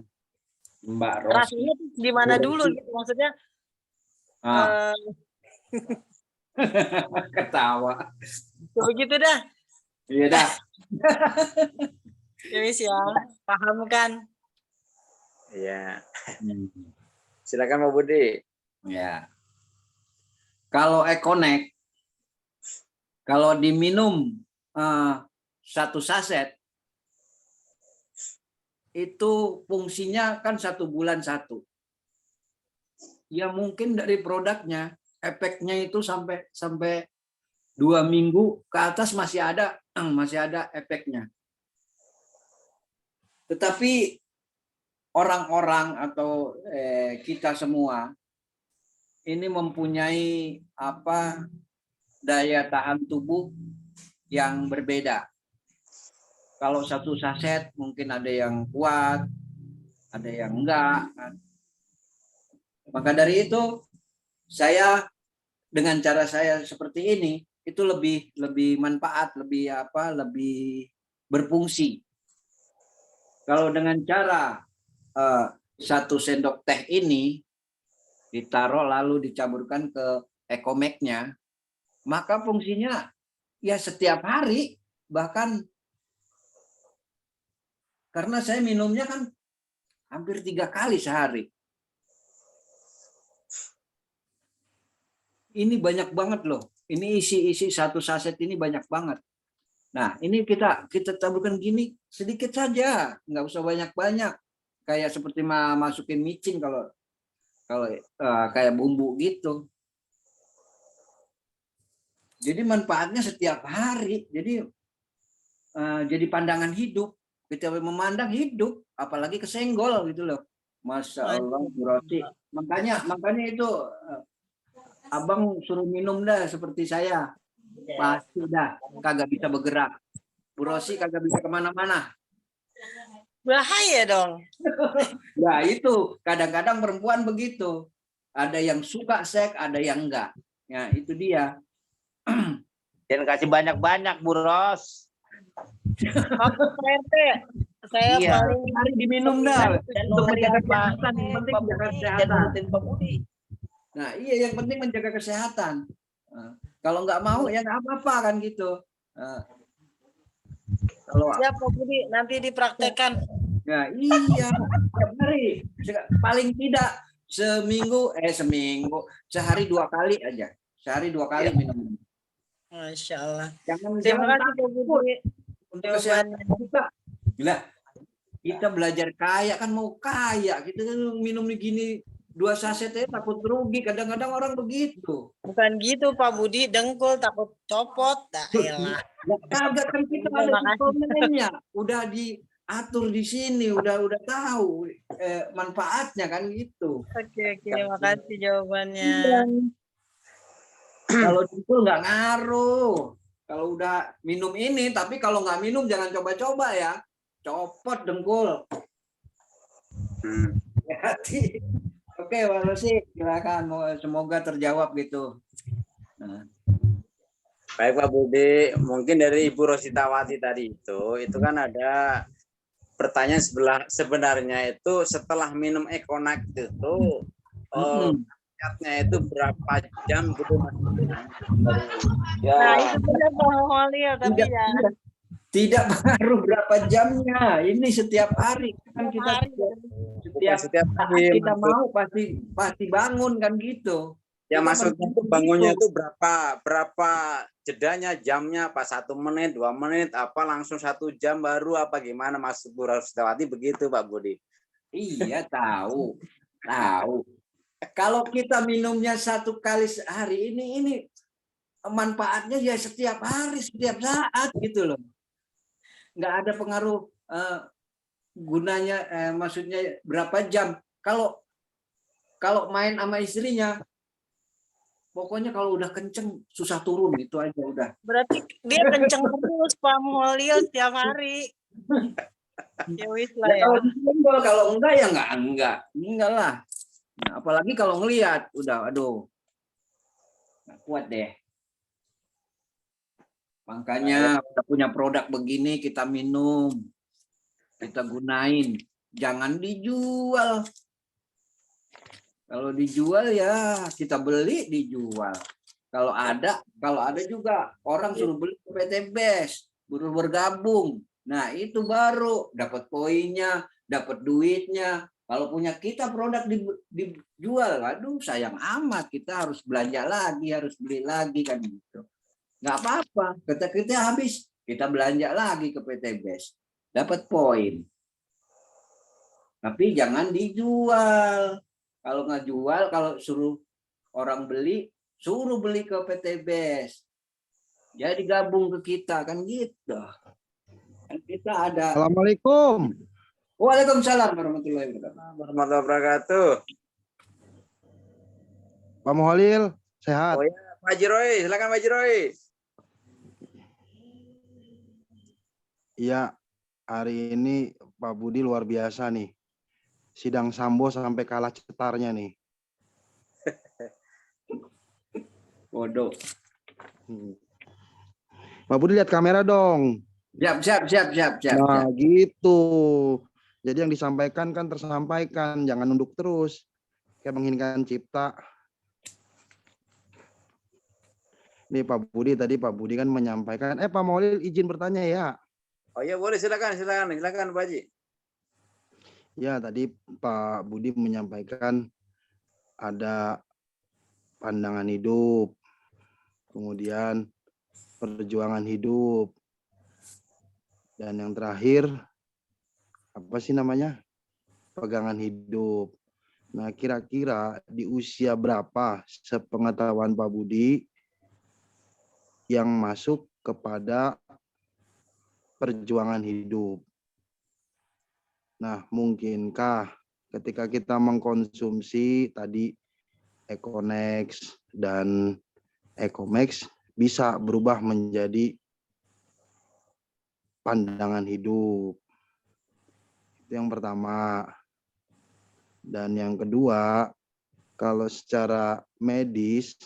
Mbak Ros. Rasanya tuh di mana dulu gitu maksudnya? Ah, ketawa. Begitu dah. Iya dah. Ya wis ya, paham kan? Iya. Silakan Pak Budi. Ya. Kalau Econax, kalau diminum satu saset, itu fungsinya kan 1 bulan 1. Ya mungkin dari produknya, efeknya itu sampai 2 minggu ke atas masih ada efeknya. Tetapi orang-orang atau kita semua ini mempunyai daya tahan tubuh yang berbeda. Kalau 1 saset mungkin ada yang kuat, ada yang enggak. Maka dari itu saya dengan cara saya seperti ini itu lebih manfaat, lebih berfungsi. Kalau dengan cara 1 sendok teh ini ditaruh lalu dicampurkan ke Ecomax-nya, maka fungsinya ya setiap hari, bahkan karena saya minumnya kan hampir 3 kali sehari. Ini banyak banget loh. Ini isi 1 saset ini banyak banget. Nah, ini kita taburkan gini sedikit saja, nggak usah banyak-banyak. Kayak seperti masukin micin kalau kayak bumbu gitu. Jadi manfaatnya setiap hari. Jadi pandangan hidup. Kita memandang hidup, apalagi kesenggol gitu loh. Masya Allah, Bu Rosi. Makanya itu Abang suruh minum dah seperti saya. Pasti dah kagak bisa bergerak. Bu Rosi kagak bisa kemana-mana. Bahaya dong. Ya itu kadang-kadang perempuan begitu. Ada yang suka seks, ada yang enggak. Ya itu dia. Dan kasih banyak-banyak Bu Ros. Oke, Pak RT. Saya Iya, paling hari diminum dah. Dan Untuk nomor menjaga apa? kesehatan, yang penting Pak menjaga Budi, kesehatan. dan nurutin Pak Budi. Nah, iya yang penting menjaga kesehatan. Kalau nggak mau ya nggak apa-apa kan gitu. Kalau siap Pak Budi, nanti dipraktekkan. ya iya tiap hari paling tidak seminggu sehari 2 kali aja. Sehari 2 kali minum. Masya Allah. Jangan Terima kasih Pak takut Budi. untuk kesehatan kita. Gila. Kita belajar kaya kan mau kaya. Kita minum gini 2 saset aja takut rugi. Kadang-kadang orang begitu. Bukan gitu Pak Budi, dengkul takut copot. Dah elah. Ya, kagak kan kita ada suplemennya. Udah diatur di sini, udah tahu manfaatnya kan gitu. Oke, makasih jawabannya. Kalau dengkul nggak ngaruh. Kalau udah minum ini, tapi kalau nggak minum jangan coba-coba ya. Copot dengkul. Hati. Oke, Pak Lusi, silakan. Semoga terjawab gitu. Nah. Baik Pak Budi, mungkin dari Ibu Rositawati tadi itu kan ada pertanyaan sebenarnya itu setelah minum Econax itu khasiatnya itu berapa jam gitu Mas? Ya. Nah, itu benar Pak Holil, tapi ya. Tidak pengaruh berapa jamnya. Ini setiap hari kan kita setiap hari kita mau pasti bangun kan gitu. Ya maksudnya itu bangunnya itu berapa jedanya, jamnya apa 1 menit, 2 menit, apa langsung 1 jam baru apa gimana Mas Bu Rositawati begitu Pak Budi? Iya tahu. Kalau kita minumnya 1 kali sehari ini manfaatnya ya setiap hari, setiap saat gitu loh. Nggak ada pengaruh gunanya, maksudnya berapa jam. Kalau main sama istrinya, pokoknya kalau udah kenceng susah turun gitu aja udah. Berarti dia kenceng terus Pak Holil setiap hari. Ya wis lah ya. Kalau enggak ya enggak lah. Nah, apalagi kalau ngelihat udah aduh nggak kuat deh. Makanya kita punya produk begini kita minum, kita gunain, jangan dijual. Kalau dijual ya kita beli dijual. Kalau ada juga orang suruh beli ke PT BES, suruh bergabung. Nah itu baru dapat poinnya, dapat duitnya. Kalau punya kita produk dijual, aduh sayang amat, kita harus belanja lagi, harus beli lagi kan gitu. Nggak apa-apa, kita habis, kita belanja lagi ke PT BES, dapat poin. Tapi jangan dijual. Kalau nggak jual, kalau suruh orang beli, suruh beli ke PT BES. Jadi gabung ke kita kan gitu. Kan kita ada. Assalamualaikum. Waalaikumsalam warahmatullahi wabarakatuh. Pak Muholil, sehat? Oh ya, Pak Haji Roy, silakan Pak Haji Roy. Iya, hari ini Pak Budi luar biasa nih. Sidang Sambo sampai kalah cetarnya nih. Bodoh. Pak Budi lihat kamera dong. Siap. Nah, gitu. Jadi yang disampaikan kan tersampaikan, jangan nunduk terus. Kayak menghinakan cipta. Nih Pak Budi tadi Pak Budi kan menyampaikan, Pak Maulil izin bertanya ya. Oh ya boleh, silakan Pak Haji. Ya tadi Pak Budi menyampaikan ada pandangan hidup, kemudian perjuangan hidup, dan yang terakhir apa sih namanya? Pegangan hidup. Nah, kira-kira di usia berapa sepengetahuan Pak Budi yang masuk kepada perjuangan hidup? Nah, mungkinkah ketika kita mengkonsumsi tadi Econex dan Ecomax bisa berubah menjadi pandangan hidup? Itu yang pertama. Dan yang kedua, kalau secara medis,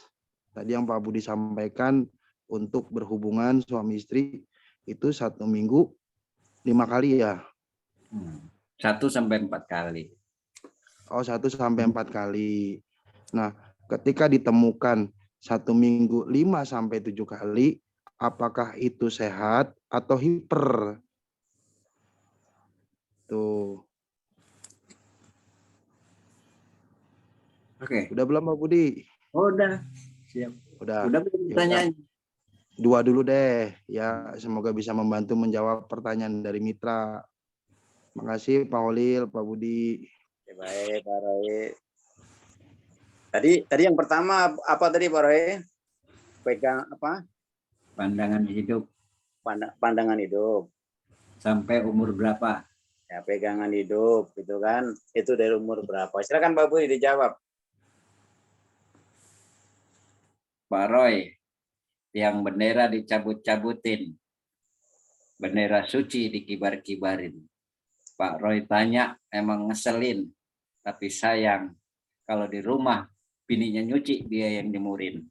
tadi yang Pak Budi sampaikan untuk berhubungan suami istri itu 1 minggu 5 kali ya. 1 sampai 4 kali. Oh, 1 sampai 4 kali. Nah, ketika ditemukan 1 minggu 5 sampai 7 kali, apakah itu sehat atau hiper? Tuh. Oke. Udah belum Pak Budi? Oh, udah. Siap. Udah. Udah belum Ya pertanyaan? 2 dulu deh. Ya, semoga bisa membantu menjawab pertanyaan dari mitra. Makasih Pak Holil, Pak Budi. Oke, baik, Pak Roy. Tadi yang pertama apa tadi Pak Roy? Pegang apa? Pandangan hidup Pandangan hidup. sampai umur berapa? Ya, pegangan hidup gitu kan. Itu dari umur berapa? Silakan Pak Budi dijawab. Pak Roy, yang bendera dicabut-cabutin, bendera suci dikibar-kibarin. Pak Roy tanya, emang ngeselin, tapi sayang kalau di rumah bininya nyuci, dia yang jemurin.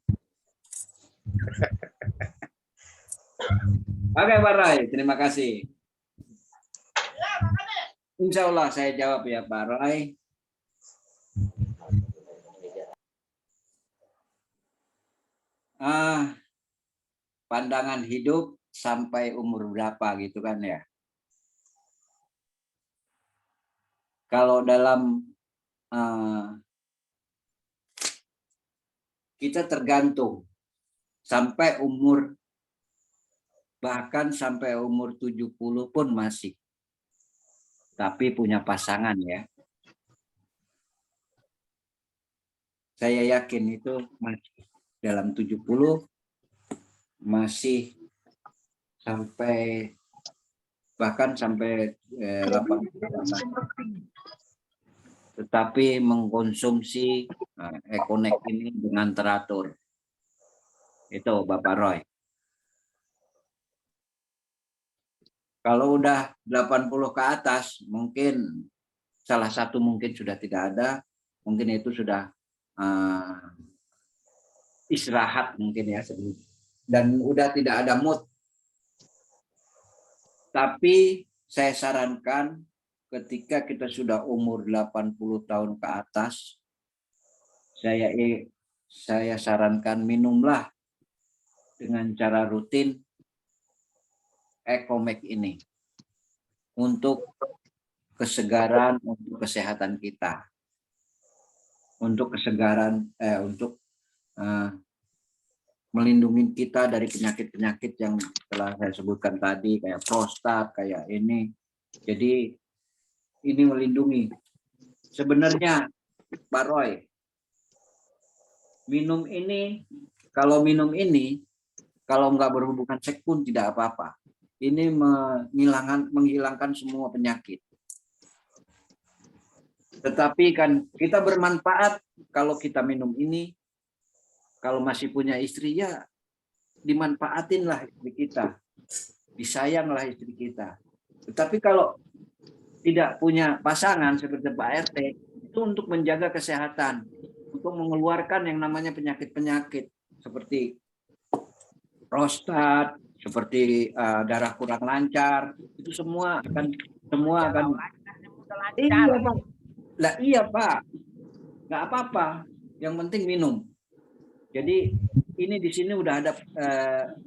Oke Pak Roy, terima kasih. Insya Allah saya jawab ya Pak Roy. Pandangan hidup sampai umur berapa gitu kan ya. Kalau dalam kita tergantung sampai umur, bahkan sampai umur 70 pun masih. Tapi punya pasangan ya. Saya yakin itu masih dalam 70 masih sampai bahkan sampai 80. Tetapi mengkonsumsi Econex ini dengan teratur. Itu Bapak Roy. Kalau udah 80 ke atas, mungkin salah satu mungkin sudah tidak ada, mungkin itu sudah istirahat mungkin ya, dan udah tidak ada mood. Tapi saya sarankan ketika kita sudah umur 80 tahun ke atas, saya sarankan minumlah dengan cara rutin Ecomex ini untuk kesegaran, untuk kesehatan kita, untuk kesegaran, untuk melindungi kita dari penyakit-penyakit yang telah saya sebutkan tadi, kayak prostat, kayak ini. Jadi ini melindungi. Sebenarnya Pak Roy, minum ini, kalau minum ini, kalau nggak berhubungan seks pun tidak apa-apa. Ini menghilangkan semua penyakit. Tetapi kan kita bermanfaat kalau kita minum ini, kalau masih punya istri ya dimanfaatinlah istri kita, disayanglah istri kita. Tetapi kalau tidak punya pasangan seperti Pak RT, itu untuk menjaga kesehatan, untuk mengeluarkan yang namanya penyakit-penyakit seperti prostat, seperti darah kurang lancar, itu semua akan iya Pak. Lah iya Pak, nggak apa-apa, yang penting minum. Jadi ini di sini udah ada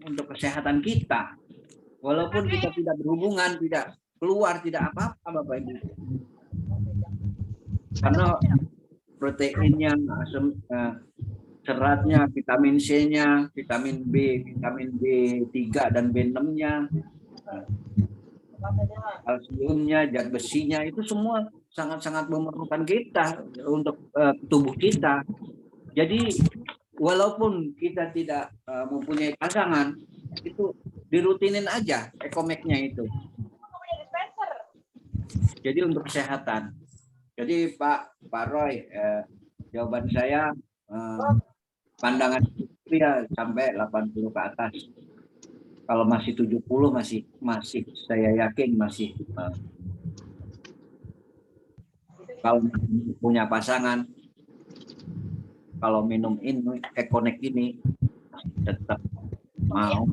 untuk kesehatan kita, walaupun kita tidak berhubungan, tidak keluar, tidak apa-apa Bapak Ibu. Karena proteinnya, seratnya, vitamin C-nya, vitamin B, vitamin B3 dan B6-nya, kalsiumnya, zat besinya, itu semua sangat-sangat memerlukan kita untuk tubuh kita. Jadi walaupun kita tidak mempunyai pasangan, itu dirutinin aja Ecomex-nya itu. Jadi untuk kesehatan. Jadi Pak Roy, jawaban saya pandangan pria sampai 80 ke atas. Kalau masih 70 masih saya yakin masih kalau punya pasangan, kalau minum ini Econex ini tetap mau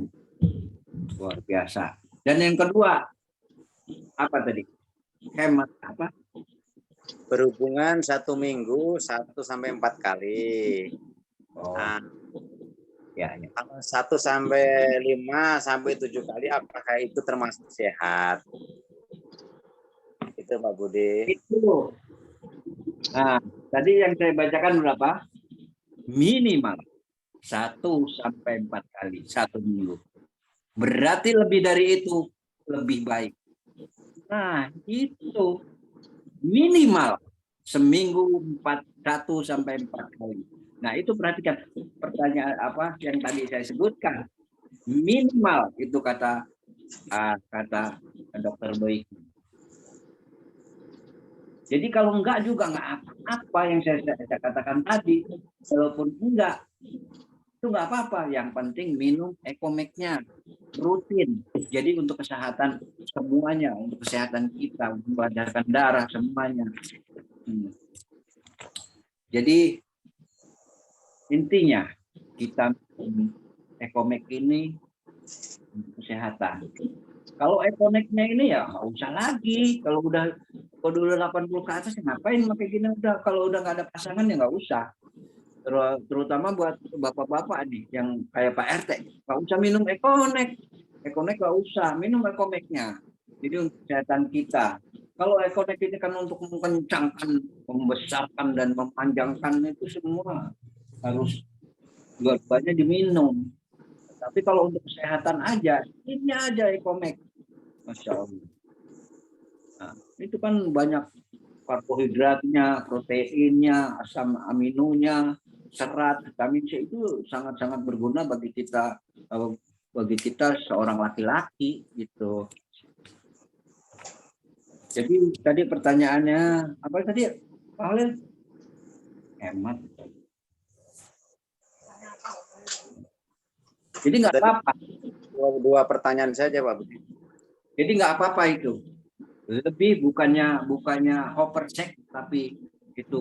luar biasa. Dan yang kedua, apa tadi? Hemat apa? Berhubungan 1 minggu 1 sampai 4 kali. Oh, Nah, ya, ya. kalau 1 sampai 5 sampai 7 kali, apakah itu termasuk sehat? Itu Pak Budi. Itu. Nah, tadi yang saya bacakan berapa? Minimal 1 sampai 4 kali 1 minggu. Berarti lebih dari itu lebih baik. Nah, itu minimal seminggu 1 sampai 4 kali. Nah, itu perhatikan pertanyaan apa yang tadi saya sebutkan. Minimal itu kata Dokter Boyke. Jadi kalau enggak juga enggak apa-apa yang saya katakan tadi. Walaupun enggak, itu enggak apa-apa. Yang penting minum Ecomec-nya rutin. Jadi untuk kesehatan semuanya, untuk kesehatan kita, untuk melancarkan darah semuanya. Jadi intinya kita minum Ecomec ini untuk kesehatan. Kalau Ecomec-nya ini ya nggak usah lagi. Kalau udah 80 ke atas ngapain pakai gini, udah kalau udah nggak ada pasangan ya nggak usah. Terutama buat bapak-bapak nih yang kayak Pak RT, nggak usah minum Ecomec. Ecomec nggak usah, minum Ecomec-nya. Jadi untuk kesehatan kita. Kalau Ecomec ini kan untuk mengencangkan, membesarkan dan memanjangkan, itu semua harus dua-duanya diminum. Tapi kalau untuk kesehatan aja, ini aja Ecomec. Masya Allah. Nah, itu kan banyak karbohidratnya, proteinnya, asam aminonya, serat, vitamin C, itu sangat-sangat berguna bagi kita seorang laki-laki gitu. Jadi tadi pertanyaannya apa tadi, Pak Halil? Hemat. Jadi nggak apa-apa. Dua pertanyaan saja Pak Budi. Jadi nggak apa-apa itu. Lebih bukannya overcheck, tapi itu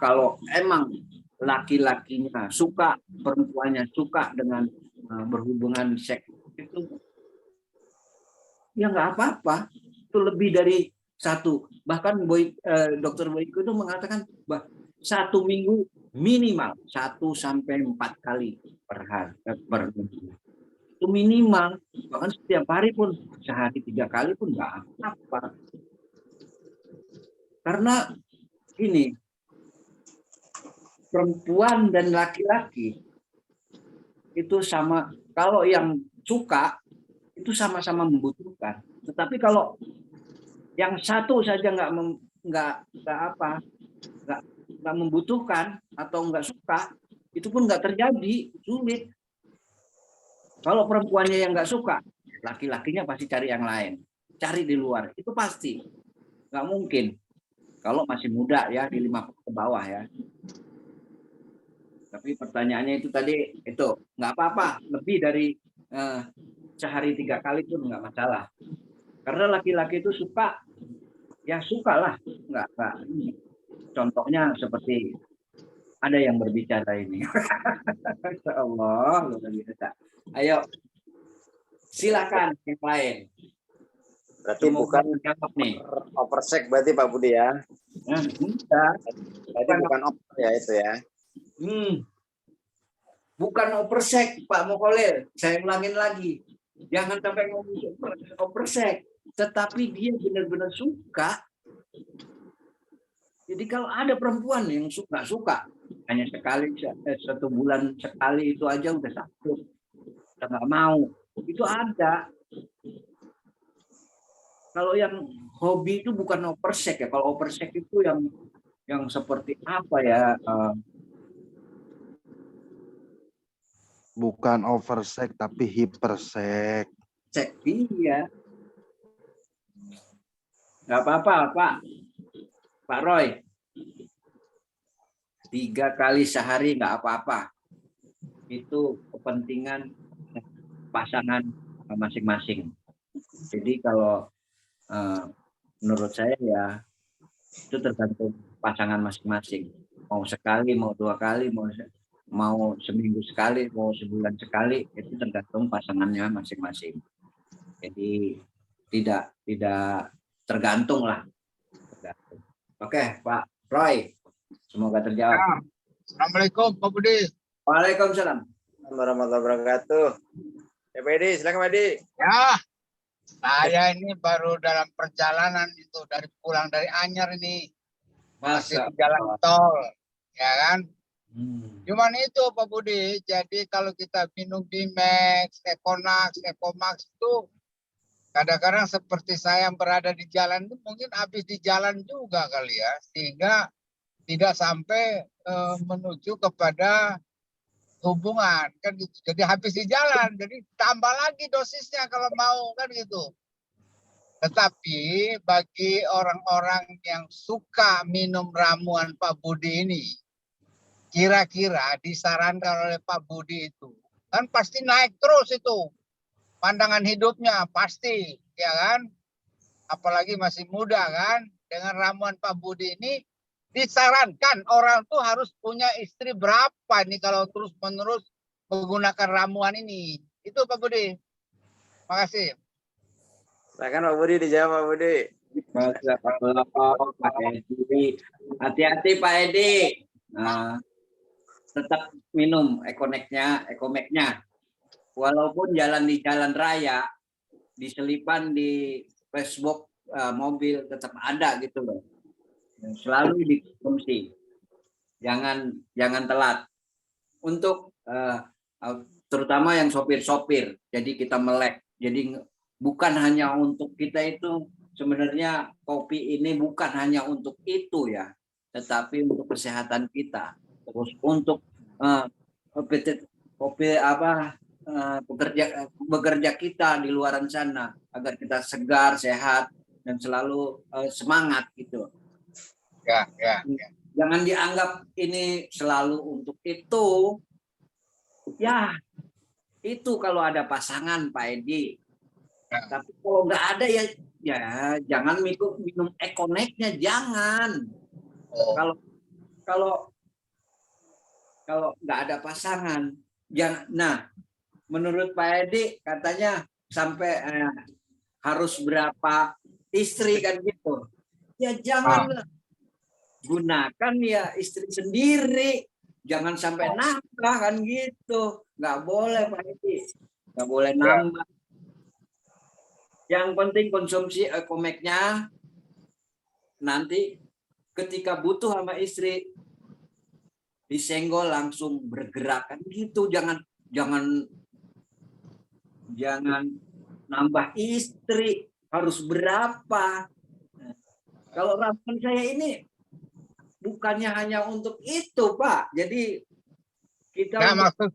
kalau emang laki-lakinya suka, perempuannya suka dengan berhubungan seks, itu ya nggak apa-apa. Itu lebih dari 1. Bahkan Dokter Boyke itu mengatakan 1 minggu minimal 1 sampai 4 kali per hari per minggu. Itu minimal. Bahkan setiap hari pun, sehari 3 kali pun nggak apa-apa. Karena ini perempuan dan laki-laki itu sama. Kalau yang suka itu sama-sama membutuhkan. Tetapi kalau yang satu saja nggak membutuhkan atau nggak suka, itu pun nggak terjadi, sulit. Kalau perempuannya yang nggak suka, laki-lakinya pasti cari yang lain, cari di luar, itu pasti, nggak mungkin. Kalau masih muda ya, di 50 ke bawah ya. Tapi pertanyaannya itu tadi, itu nggak apa-apa, lebih dari sehari 3 kali pun nggak masalah. Karena laki-laki itu suka, ya sukalah, nggak. Contohnya seperti ada yang berbicara ini. Masya Allah, luar biasa. Ayo, silakan yang lain. Berarti bukan nih. overcheck berarti Pak Budi ya? Berarti bukan over ya itu ya? Bukan overcheck Pak Mukholil. Saya ulangin lagi. Jangan sampai ngomong overcheck. Tetapi dia benar-benar suka. Jadi kalau ada perempuan yang suka hanya sekali, 1 bulan sekali itu aja udah sakit, udah nggak mau, itu ada. Kalau yang hobi itu bukan overcheck ya. Kalau overcheck itu yang seperti apa ya? Bukan overcheck tapi hypercheck. Cek, iya. Nggak apa-apa Pak Roy. 3 kali sehari nggak apa-apa. Itu kepentingan pasangan masing-masing. Jadi kalau menurut saya ya itu tergantung pasangan masing-masing. Mau sekali, mau 2 kali, mau seminggu sekali, mau sebulan sekali, itu tergantung pasangannya masing-masing. Jadi tidak tergantung lah. Oke, Pak Roy, semoga terjawab. Assalamualaikum Pak Budi. Waalaikumsalam. Warahmatullahi wabarakatuh. Ya Pak Edi, silakan Pak Edi. Ya, saya ini baru dalam perjalanan itu dari pulang dari Anyar ini. Masih Masa di jalan tol, ya kan? Hmm. Cuman itu Pak Budi, jadi kalau kita minum Bimax, Econax, Ecomax itu kadang-kadang seperti saya yang berada di jalan itu mungkin habis di jalan juga kali ya, sehingga tidak sampai menuju kepada hubungan kan gitu. Jadi habis di jalan, jadi tambah lagi dosisnya kalau mau kan gitu. Tetapi bagi orang-orang yang suka minum ramuan Pak Budi ini, kira-kira disarankan oleh Pak Budi itu, kan pasti naik terus itu pandangan hidupnya pasti, ya kan? Apalagi masih muda kan? Dengan ramuan Pak Budi ini disarankan orang tuh harus punya istri berapa nih kalau terus-menerus menggunakan ramuan ini. Itu Pak Budi. Makasih. Silakan Pak Budi dijawab Pak Budi. Pak Edi. Hati-hati Pak Edi. Nah, tetap minum Ekomeknya. Walaupun jalan di jalan raya, diselipan di Facebook mobil tetap ada gitu loh. Selalu dikonsumsi. Jangan telat. Untuk terutama yang sopir-sopir. Jadi kita melek. Jadi bukan hanya untuk kita itu, sebenarnya kopi ini bukan hanya untuk itu ya, tetapi untuk kesehatan kita. Terus untuk bekerja kita di luaran sana agar kita segar, sehat dan selalu semangat gitu. Ya. Jangan dianggap ini selalu untuk itu. Ya, itu kalau ada pasangan Pak Edi. Tapi kalau nggak ada ya jangan minum Ekoneknya, jangan. Kalau nggak ada pasangan, jangan. Nah, menurut Pak Edi katanya sampai harus berapa istri kan gitu. Ya jangan gunakan ya istri sendiri, jangan sampai nambah kan gitu. Nggak boleh Pak Edi, nggak boleh nambah. Yang penting konsumsi Ekomeknya, nanti ketika butuh sama istri disenggol langsung bergerak kan gitu. Jangan nambah istri harus berapa. Kalau ramuan saya ini bukannya hanya untuk itu Pak. Jadi kita maksud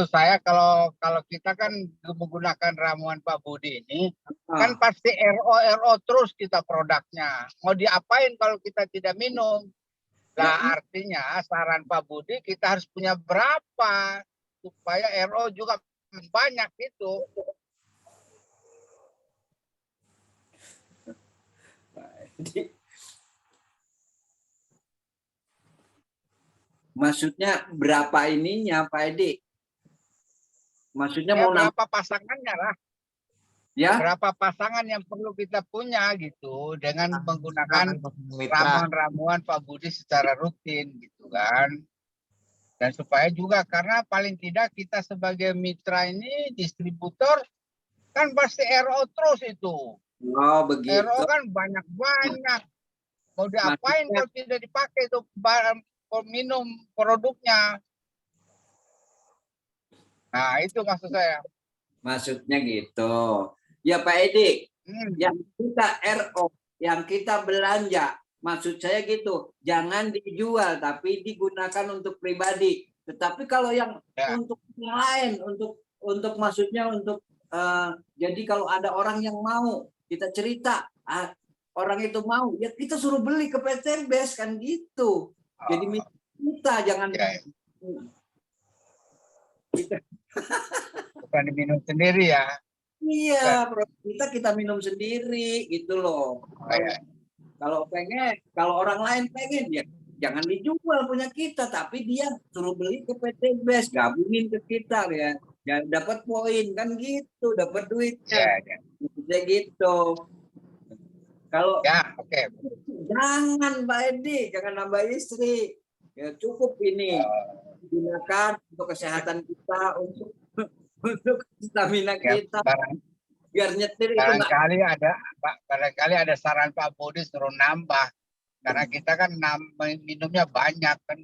saya kalau kita kan menggunakan ramuan Pak Budi ini kan pasti RO terus kita produknya. Mau diapain kalau kita tidak minum? Nah, artinya saran Pak Budi kita harus punya berapa supaya RO juga banyak itu. Maksudnya berapa ininya Pak Edi? Maksudnya mau berapa pasangannya lah. Ya? Berapa pasangan yang perlu kita punya gitu dengan menggunakan ramuan-ramuan Pak Budi secara rutin gitu kan. Dan supaya juga karena paling tidak kita sebagai mitra ini distributor kan pasti RO terus itu. Oh begitu. RO kan banyak-banyak. Mau diapain kalau tidak dipakai itu barang minum produknya. Nah itu maksud saya. Maksudnya gitu. Ya Pak Edi, yang kita RO, yang kita belanja, maksud saya gitu, jangan dijual tapi digunakan untuk pribadi. Tetapi kalau yang untuk yang lain, untuk maksudnya untuk jadi kalau ada orang yang mau kita cerita, orang itu mau, ya kita suruh beli ke PT Best kan gitu. Jadi kita jangan bukan diminum sendiri ya. Iya, kita minum sendiri gitu loh. Kalau orang lain pengen ya jangan dijual punya kita, tapi dia suruh beli ke PT Best, gabungin ke kita ya. Ya dapat poin kan gitu, dapat Ya, duitnya. ya. Kayak gitu. Kalau Ya, oke. jangan Pak Edi, jangan nambah istri. Ya cukup ini. Gunakan untuk kesehatan kita, untuk stamina Ya, kita, biar nyetir itu enggak. barangkali ada saran Pak Budi suruh nambah. Karena kita kan minumnya banyak kan.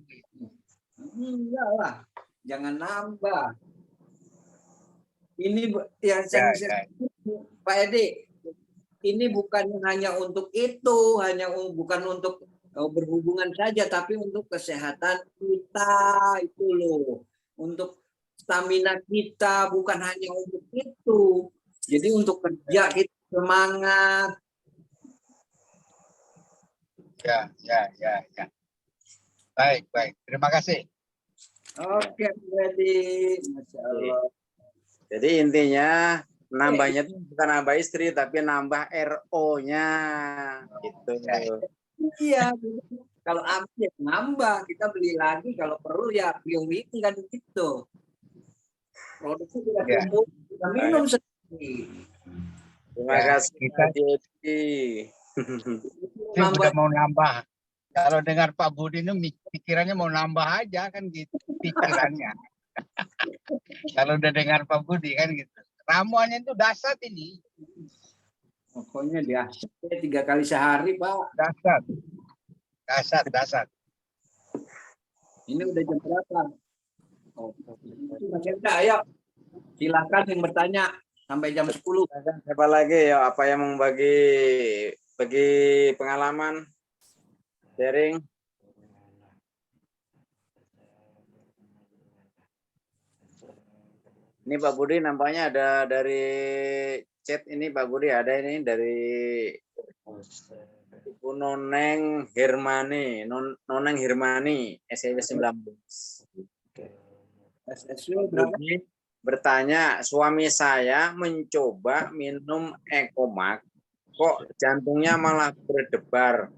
Enggak lah, jangan nambah. Ini yang Ya, saya ya. Pak Edi, ini bukan hanya untuk itu, bukan untuk berhubungan saja, tapi untuk kesehatan kita itu loh, untuk stamina kita, bukan hanya untuk itu. Jadi untuk kerja kita semangat. Ya, ya, ya, ya. Baik, baik. Terima kasih. Oke, Edi, Masya Allah. Jadi intinya nambahnya itu bukan nambah istri tapi nambah RO-nya gitu. Iya, kalau habis ya nambah, kita beli lagi, kalau perlu ya priority kan gitu. Produksi tidak Ya. tumbuh, kita minum sendiri. Terima Ya, kasih kita- Pak Jody. Saya udah mau nambah. Kalau dengar Pak Budi ini pikirannya mau nambah aja kan gitu pikirannya. Kalau udah dengar Pak Budi kan gitu. Ramuannya itu dasar ini. Pokoknya dia 3 kali sehari, Pak. Dasar. Dasar, dasar. Ini udah jam berapa? Oh, masih ada, ayo. Silakan yang bertanya sampai jam 10. Siapa lagi ya apa yang mau bagi pengalaman sharing? Ini Pak Budi nampaknya ada dari chat ini Pak Budi ada ini dari Ibu Noneng Hermani, Noneng Hermani, SMP 19. SSW berapa? Budi bertanya, suami saya mencoba minum Ekomak, kok jantungnya malah berdebar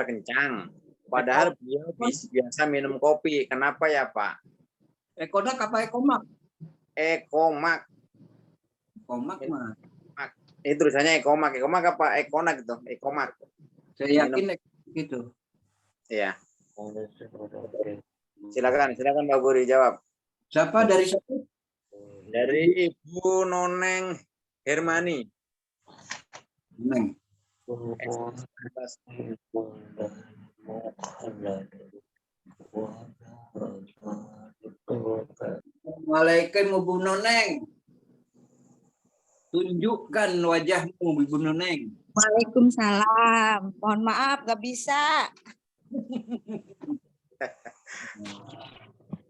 kencang. Padahal beliau biasa minum kopi. Kenapa ya Pak? Ekodak apa Ekomak? Ekomak. Ekomak mah. Ini tulisannya Ekomak. Ekomak apa Ekonak gitu? Ekomak. Saya yakin gitu. Iya. Silakan Pak Budi jawab. Siapa dari siapa? Dari Ibu Noneng Hermani. Neng. Assalamualaikum Ibu Noneng. Tunjukkan wajahmu Ibu Noneng. Waalaikumsalam. Mohon maaf, gak bisa.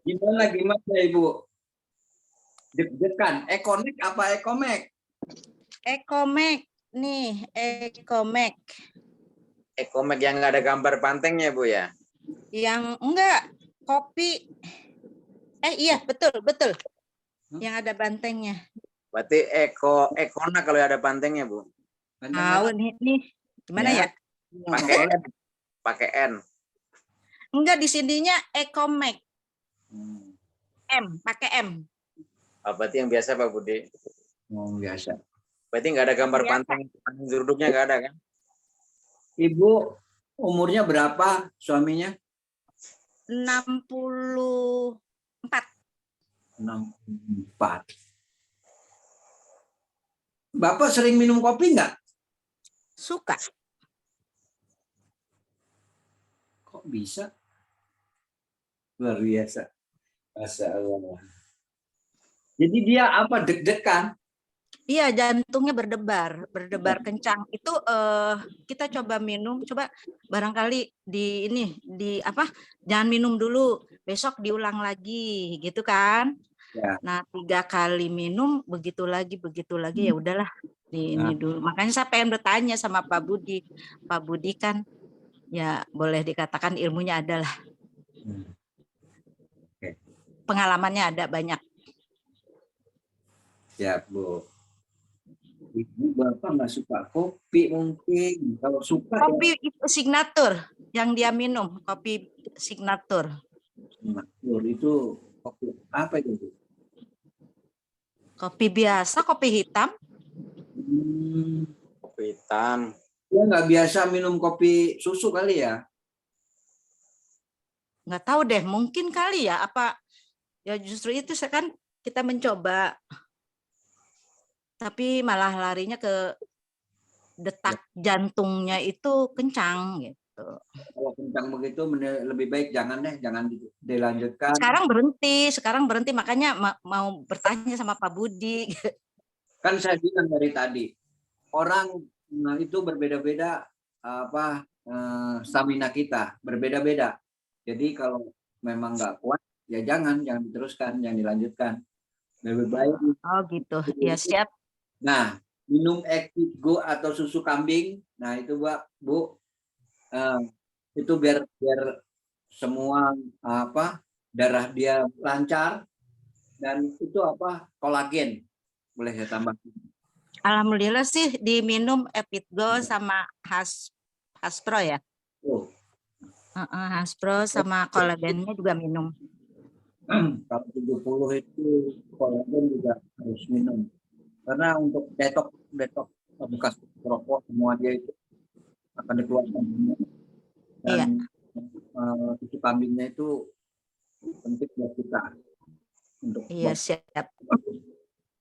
Gimana Ibu? Deg-degan. Ekonik apa Ekomek? Ekomek nih, Ekomek. Ekomek yang nggak ada gambar bantengnya Bu ya? Yang enggak kopi. Iya betul. Yang ada bantengnya. Berarti Ekona kalau ada bantengnya Bu. Tahu nih. Gimana ya? Pakai N. Enggak, di sininya Ekomek. Pakai M. Oh, berarti yang biasa Pak Budi. Oh, biasa. Berarti nggak ada gambar Biasa. banteng duduknya nggak ada kan? Ibu umurnya berapa suaminya? 64. 64. Bapak sering minum kopi nggak? Suka. Kok bisa? Luar biasa. Masya Allah. Jadi dia apa deg-degan? Iya, jantungnya berdebar kencang. Itu kita coba minum, coba barangkali jangan minum dulu, besok diulang lagi, gitu kan? Ya. Nah, 3 kali minum, begitu lagi ya udahlah ini dulu. Makanya saya pengen bertanya sama Pak Budi. Pak Budi kan ya boleh dikatakan ilmunya adalah pengalamannya ada banyak. Ya Bu. Ibu Bapak nggak suka kopi mungkin. Kalau suka Kopi itu signatur yang dia minum, kopi signatur. itu kopi apa itu? Bu? Kopi biasa, kopi hitam. Kopi hitam. Dia nggak biasa minum kopi susu kali ya? Nggak tahu deh, mungkin kali ya. Apa ya justru itu kan kita mencoba, tapi malah larinya ke detak jantungnya itu kencang gitu. Kalau kencang begitu lebih baik jangan deh, jangan dilanjutkan. Sekarang berhenti makanya mau bertanya sama Pak Budi. Kan saya bilang dari tadi, orang itu berbeda-beda stamina kita, berbeda-beda. Jadi kalau memang nggak kuat, ya jangan diteruskan, jangan dilanjutkan. Lebih baik. Oh gitu, ya siap. Nah, minum Active Go atau susu kambing, nah itu Bu, itu biar semua darah dia lancar, dan itu kolagen, boleh saya tambah. Alhamdulillah sih diminum Epitgo sama Haspro ya. Haspro sama kolagennya juga minum. Kalau 70 itu kolagen juga harus minum. Karena untuk detox bekas rokok semua dia itu akan dikeluarkan. Dan susu kambingnya itu penting buat kita. Untuk siap.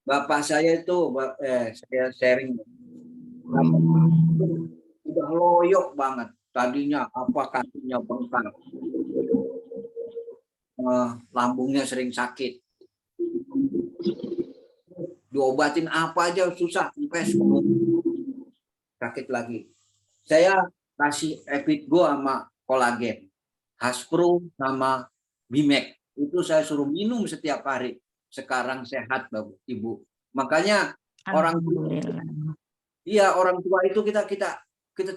Bapak saya itu, saya sharing, udah loyok banget. Tadinya kakinya bengkak, lambungnya sering sakit, diobatin apa aja susah, sakit lagi. Saya kasih Epitgo sama kolagen, Haspro sama Bimek, itu saya suruh minum setiap hari. Sekarang sehat Bapak Ibu. Makanya orang tua itu kita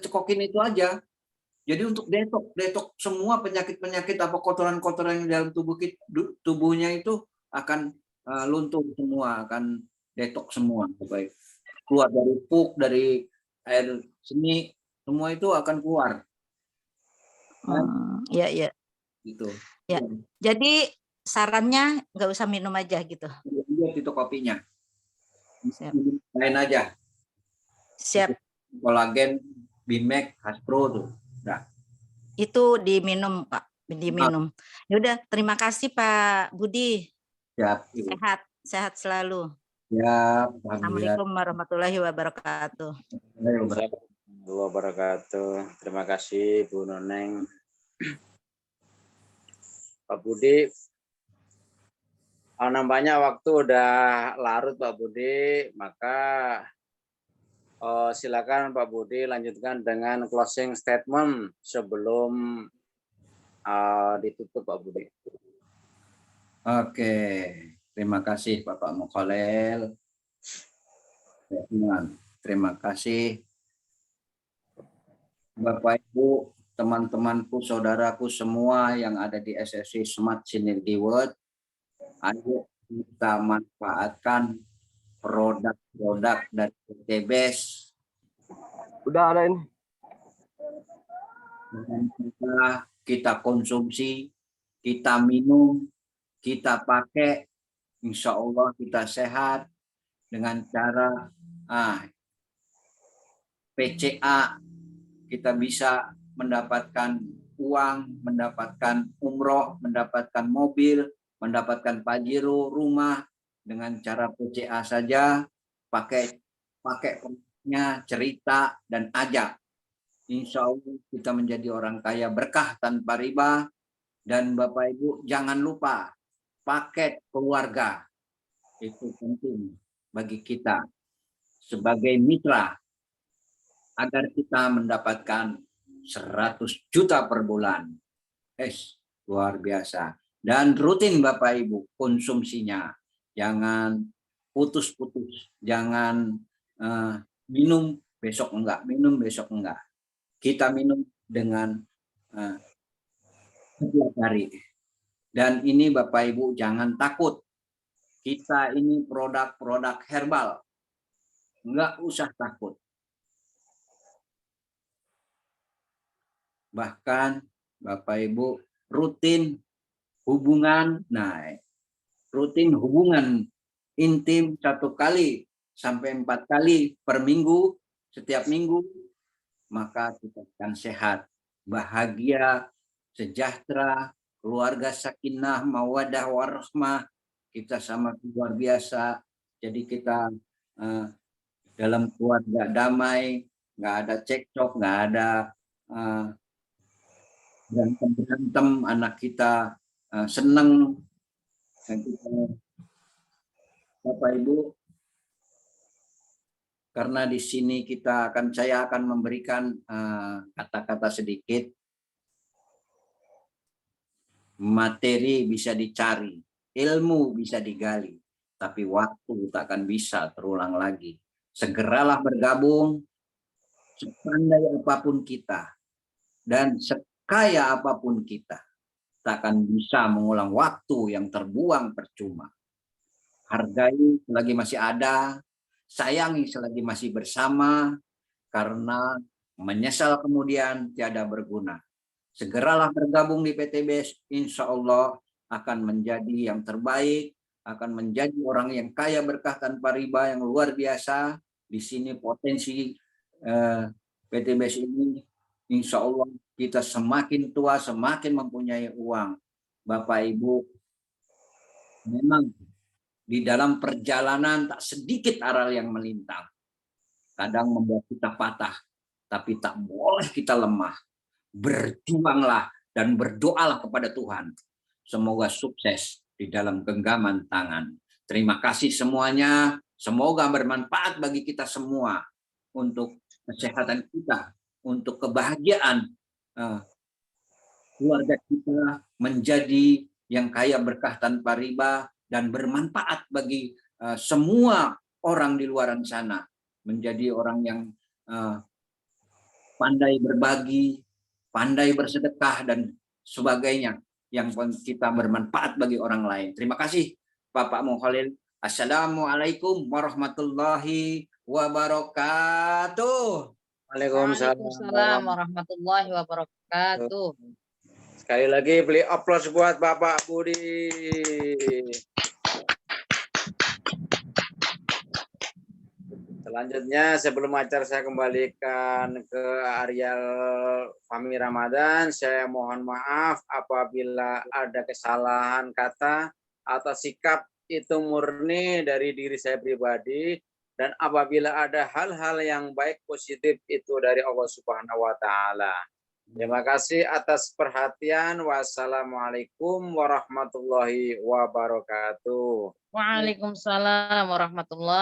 cekokin itu aja. Jadi untuk detox semua penyakit apa kotoran-kotoran yang dalam tubuhnya itu akan luntur semua, akan detox semua, baik keluar dari pup, dari air seni, semua itu akan keluar. Iya. Gitu. Ya. Jadi sarannya nggak usah minum aja gitu. Lihat itu kopinya. Lain aja. Siap. Kolagen, Bimek, Haspro tuh. Nah. Itu diminum, Pak. Diminum. Ya udah, terima kasih Pak Budi. Siap. Sehat selalu. Ya, Assalamualaikum warahmatullahi wabarakatuh. Terima kasih Bu Noneng. Pak Budi, nampaknya waktu udah larut Pak Budi, maka silakan Pak Budi lanjutkan dengan closing statement sebelum ditutup Pak Budi. Oke, terima kasih Bapak Mukholel. Terima kasih Bapak Ibu, teman-temanku, saudaraku semua yang ada di SSC Smart Synergy World. Ayo kita manfaatkan produk-produk dari TBS. Udah ada ini. Kita konsumsi, kita minum, kita pakai, insya Allah kita sehat dengan cara PCA. Kita bisa mendapatkan uang, mendapatkan umroh, mendapatkan mobil, mendapatkan pajero, rumah dengan cara PCA saja, pakai produknya, cerita dan ajak. Insya Allah kita menjadi orang kaya berkah tanpa riba. Dan Bapak Ibu jangan lupa paket keluarga, itu penting bagi kita sebagai mitra agar kita mendapatkan 100 juta per bulan. Luar biasa. Dan rutin Bapak Ibu konsumsinya. Jangan putus-putus. Jangan minum besok enggak, minum besok enggak. Kita minum dengan setiap hari. Dan ini Bapak Ibu jangan takut. Kita ini produk-produk herbal. Enggak usah takut. Bahkan Bapak Ibu rutin hubungan intim 1 kali sampai 4 kali per minggu, setiap minggu, maka kita akan sehat, bahagia, sejahtera, keluarga sakinah, mawadah, warahmah, kita sama luar biasa. Jadi kita dalam keluarga damai, nggak ada cekcok, nggak ada berantem, anak kita seneng. Dan kita, Bapak Ibu, karena di sini saya akan memberikan kata-kata sedikit. Materi bisa dicari, ilmu bisa digali, tapi waktu tak akan bisa terulang lagi. Segeralah bergabung, sepandai apapun kita dan sekaya apapun kita, tak akan bisa mengulang waktu yang terbuang percuma. Hargai selagi masih ada, sayangi selagi masih bersama, karena menyesal kemudian tiada berguna. Segeralah bergabung di PTBS, insya Allah akan menjadi yang terbaik, akan menjadi orang yang kaya berkah tanpa riba yang luar biasa. Di sini potensi PTBS ini, insya Allah kita semakin tua, semakin mempunyai uang. Bapak Ibu, memang di dalam perjalanan tak sedikit aral yang melintang. Kadang membuat kita patah, tapi tak boleh kita lemah. Berjuanglah dan berdoalah kepada Tuhan. Semoga sukses di dalam genggaman tangan. Terima kasih semuanya. Semoga bermanfaat bagi kita semua untuk kesehatan kita, untuk kebahagiaan keluarga kita menjadi yang kaya berkah tanpa riba dan bermanfaat bagi semua orang di luar sana, menjadi orang yang pandai berbagi, pandai bersedekah dan sebagainya yang kita bermanfaat bagi orang lain. Terima kasih Bapak Mukhalil. Assalamualaikum warahmatullahi wabarakatuh. Waalaikumsalam warahmatullahi wabarakatuh. Sekali lagi beli aplaus buat Bapak Budi. Selanjutnya sebelum acara saya kembalikan ke Ariel Fahmi Ramadan. Saya mohon maaf apabila ada kesalahan kata atau sikap itu murni dari diri saya pribadi. Dan apabila ada hal-hal yang baik positif itu dari Allah Subhanahu wa Ta'ala. Terima kasih atas perhatian. Wassalamualaikum warahmatullahi wabarakatuh. Waalaikumsalam warahmatullahi